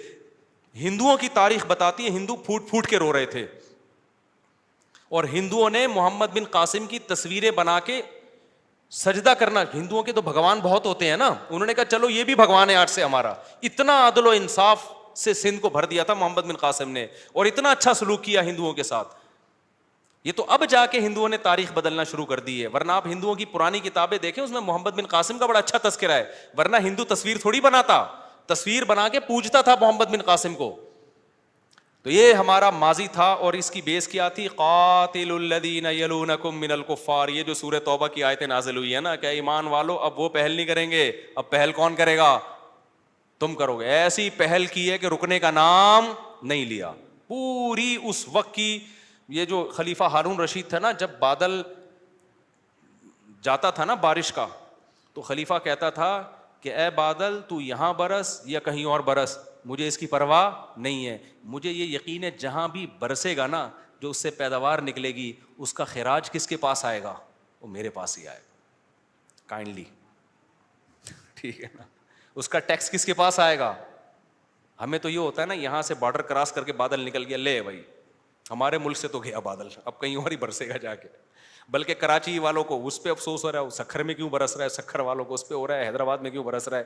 ہندوؤں کی تاریخ بتاتی ہے ہندو پھوٹ پھوٹ کے رو رہے تھے, اور ہندوؤں نے محمد بن قاسم کی تصویریں بنا کے سجدہ کرنا, ہندوؤں کے تو بھگوان بہت ہوتے ہیں نا, انہوں نے کہا چلو یہ بھی بھگوان ہے آج سے ہمارا. اتنا عدل و انصاف سے سندھ کو بھر دیا تھا محمد بن قاسم نے, اور اتنا اچھا سلوک کیا ہندوؤں کے ساتھ. یہ تو اب جا کے ہندوؤں نے تاریخ بدلنا شروع کر دی ہے, ورنہ آپ ہندوؤں کی پرانی کتابیں دیکھیں اس میں محمد بن قاسم کا بڑا اچھا تذکرہ ہے, ورنہ ہندو تصویر تھوڑی بناتا, تصویر بنا کے پوجتا تھا محمد بن قاسم کو. تو یہ ہمارا ماضی تھا, اور اس کی بیس کیا تھی, قاتل الذین یلونکم من الکفار. یہ جو سورہ توبہ کی آیتیں نازل ہوئی ہے نا, کہ ایمان والو اب وہ پہل نہیں کریں گے, اب پہل کون کرے گا, تم کرو گے. ایسی پہل کی ہے کہ رکنے کا نام نہیں لیا. پوری اس وقت کی, یہ جو خلیفہ ہارون رشید تھا نا, جب بادل جاتا تھا نا بارش کا, تو خلیفہ کہتا تھا کہ اے بادل تو یہاں برس یا کہیں اور برس, مجھے اس کی پرواہ نہیں ہے, مجھے یہ یقین ہے جہاں بھی برسے گا نا جو اس سے پیداوار نکلے گی اس کا خراج کس کے پاس آئے گا, وہ میرے پاس ہی آئے گا. کائنڈلی, ٹھیک ہے نا, اس کا ٹیکس کس کے پاس آئے گا. ہمیں تو یہ ہوتا ہے نا یہاں سے بارڈر کراس کر کے بادل نکل گیا, لے بھائی ہمارے ملک سے تو گیا بادل, اب کہیں اور ہی برسے گا جا کے. بلکہ کراچی والوں کو اس پہ افسوس ہو رہا ہے, سکھر میں کیوں برس رہا ہے, سکھر والوں کو اس پہ ہو رہا ہے, حیدرآباد میں کیوں برس رہا ہے.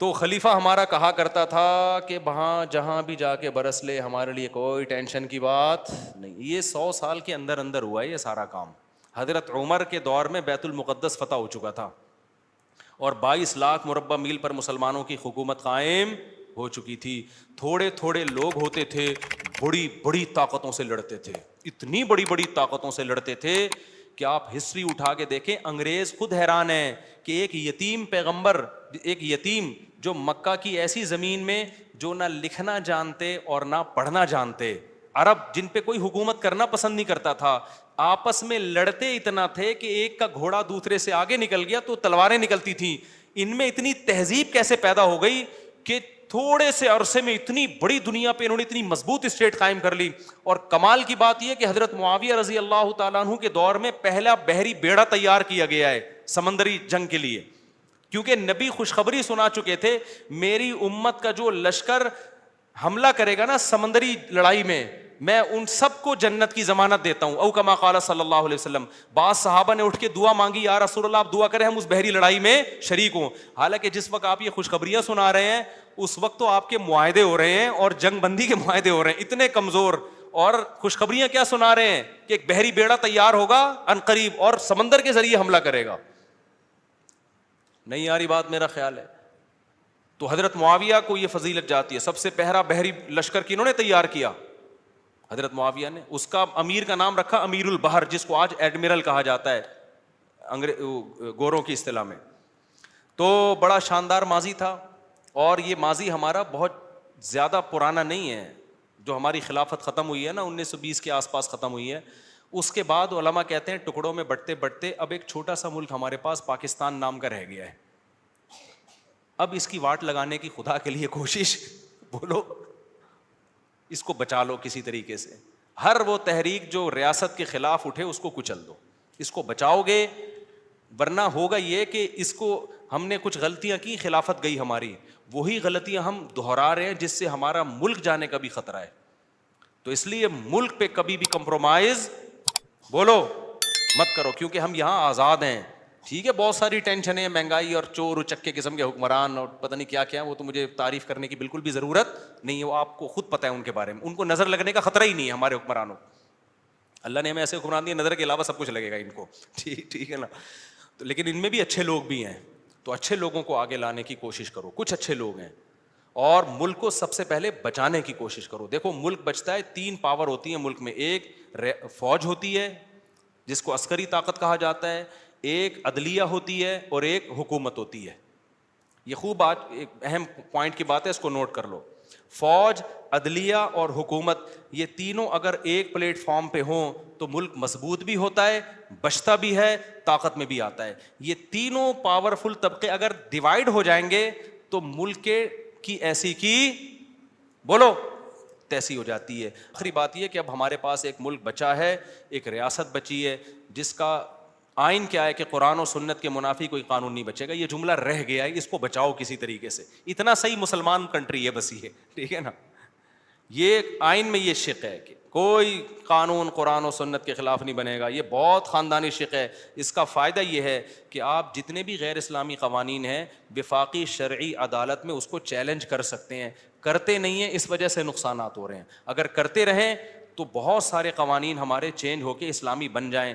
تو خلیفہ ہمارا کہا کرتا تھا کہ وہاں جہاں بھی جا کے برس لے, ہمارے لیے کوئی ٹینشن کی بات نہیں. یہ 100 سال کے اندر اندر ہوا ہے یہ سارا کام. حضرت عمر کے دور میں بیت المقدس فتح ہو چکا تھا, اور 22 لاکھ مربع میل پر مسلمانوں کی حکومت قائم ہو چکی تھی. تھوڑے تھوڑے لوگ ہوتے تھے, بڑی بڑی طاقتوں سے لڑتے تھے, اتنی بڑی بڑی طاقتوں سے لڑتے تھے کہ آپ ہسٹری اٹھا کے دیکھیں, انگریز خود حیران ہیں کہ ایک یتیم پیغمبر, ایک یتیم جو مکہ کی ایسی زمین میں جو نہ لکھنا جانتے اور نہ پڑھنا جانتے, عرب جن پہ کوئی حکومت کرنا پسند نہیں کرتا تھا, آپس میں لڑتے اتنا تھے کہ ایک کا گھوڑا دوسرے سے آگے نکل گیا تو تلواریں نکلتی تھیں. ان میں اتنی تہذیب کیسے پیدا ہو گئی کہ تھوڑے سے عرصے میں اتنی بڑی دنیا پہ انہوں نے اتنی مضبوط اسٹیٹ قائم کر لی. اور کمال کی بات یہ کہ حضرت معاویہ رضی اللہ تعالیٰ عنہ کے دور میں پہلا بحری بیڑا تیار کیا گیا ہے سمندری جنگ کے لیے, کیونکہ نبی خوشخبری سنا چکے تھے, میری امت کا جو لشکر حملہ کرے گا نا سمندری لڑائی میں ان سب کو جنت کی ضمانت دیتا ہوں, او کما قال صلی اللہ علیہ وسلم. بعض صحابہ نے اٹھ کے دعا مانگی, یا رسول اللہ آپ دعا کریں ہم اس بحری لڑائی میں شریک ہوں. حالانکہ جس وقت آپ یہ خوشخبریاں سنا رہے ہیں اس وقت تو آپ کے معاہدے ہو رہے ہیں اور جنگ بندی کے معاہدے ہو رہے ہیں, اتنے کمزور, اور خوشخبریاں کیا سنا رہے ہیں کہ ایک بحری بیڑا تیار ہوگا عنقریب اور سمندر کے ذریعے حملہ کرے گا. نہیں آ رہی بات میرا خیال ہے. تو حضرت معاویہ کو یہ فضیلت جاتی ہے, سب سے پہلا بحری لشکر کنہوں نے تیار کیا, حضرت معاویہ نے. اس کا امیر کا نام رکھا امیر البحر, جس کو آج ایڈمرل کہا جاتا ہے گوروں کی اصطلاح میں. تو بڑا شاندار ماضی تھا, اور یہ ماضی ہمارا بہت زیادہ پرانا نہیں ہے. جو ہماری خلافت ختم ہوئی ہے نا 1920 کے آس پاس ختم ہوئی ہے, اس کے بعد علماء کہتے ہیں ٹکڑوں میں بٹتے بٹتے اب ایک چھوٹا سا ملک ہمارے پاس پاکستان نام کا رہ گیا ہے. اب اس کی واٹ لگانے کی خدا کے لیے کوشش, بولو اس کو بچا لو کسی طریقے سے. ہر وہ تحریک جو ریاست کے خلاف اٹھے اس کو کچل دو, اس کو بچاؤ گے, ورنہ ہوگا یہ کہ اس کو ہم نے کچھ غلطیاں کی, خلافت گئی ہماری, وہی غلطیاں ہم دہرا رہے ہیں جس سے ہمارا ملک جانے کا بھی خطرہ ہے. تو اس لیے ملک پہ کبھی بھی کمپرومائز بولو مت کرو, کیونکہ ہم یہاں آزاد ہیں. ٹھیک ہے بہت ساری ٹینشن ہے, مہنگائی اور چور اچکے قسم کے حکمران اور پتہ نہیں کیا کیا, وہ تو مجھے تعریف کرنے کی بالکل بھی ضرورت نہیں ہے, وہ آپ کو خود پتہ ہے ان کے بارے میں. ان کو نظر لگنے کا خطرہ ہی نہیں ہے ہمارے حکمرانوں. اللہ نے ہمیں ایسے حکمران دیے نظر کے علاوہ سب کچھ لگے گا ان کو, ٹھیک ہے نا. تو لیکن ان میں بھی اچھے لوگ بھی ہیں, تو اچھے لوگوں کو آگے لانے کی کوشش کرو. کچھ اچھے لوگ ہیں, اور ملک کو سب سے پہلے بچانے کی کوشش کرو. دیکھو ملک بچتا ہے, 3 پاور ہوتی ہیں ملک میں. ایک فوج ہوتی ہے جس کو عسکری طاقت کہا جاتا ہے, ایک عدلیہ ہوتی ہے اور ایک حکومت ہوتی ہے. یہ خوب آج ایک اہم پوائنٹ کی بات ہے, اس کو نوٹ کر لو. فوج, عدلیہ اور حکومت, یہ تینوں اگر ایک پلیٹ فارم پہ ہوں تو ملک مضبوط بھی ہوتا ہے, بچتا بھی ہے, طاقت میں بھی آتا ہے. یہ تینوں پاورفل طبقے اگر ڈیوائیڈ ہو جائیں گے تو ملک کی ایسی کی بولو تیسی ہو جاتی ہے. آخری بات یہ کہ اب ہمارے پاس ایک ملک بچا ہے, ایک ریاست بچی ہے جس کا آئین کیا ہے کہ قرآن و سنت کے منافی کوئی قانون نہیں بچے گا. یہ جملہ رہ گیا ہے, اس کو بچاؤ کسی طریقے سے. اتنا صحیح مسلمان کنٹری ہے بس یہ, ٹھیک ہے نا. یہ آئین میں یہ شق ہے کہ کوئی قانون قرآن و سنت کے خلاف نہیں بنے گا. یہ بہت خاندانی شق ہے. اس کا فائدہ یہ ہے کہ آپ جتنے بھی غیر اسلامی قوانین ہیں وفاقی شرعی عدالت میں اس کو چیلنج کر سکتے ہیں. کرتے نہیں ہیں, اس وجہ سے نقصانات ہو رہے ہیں. اگر کرتے رہیں تو بہت سارے قوانین ہمارے چینج ہو کے اسلامی بن جائیں.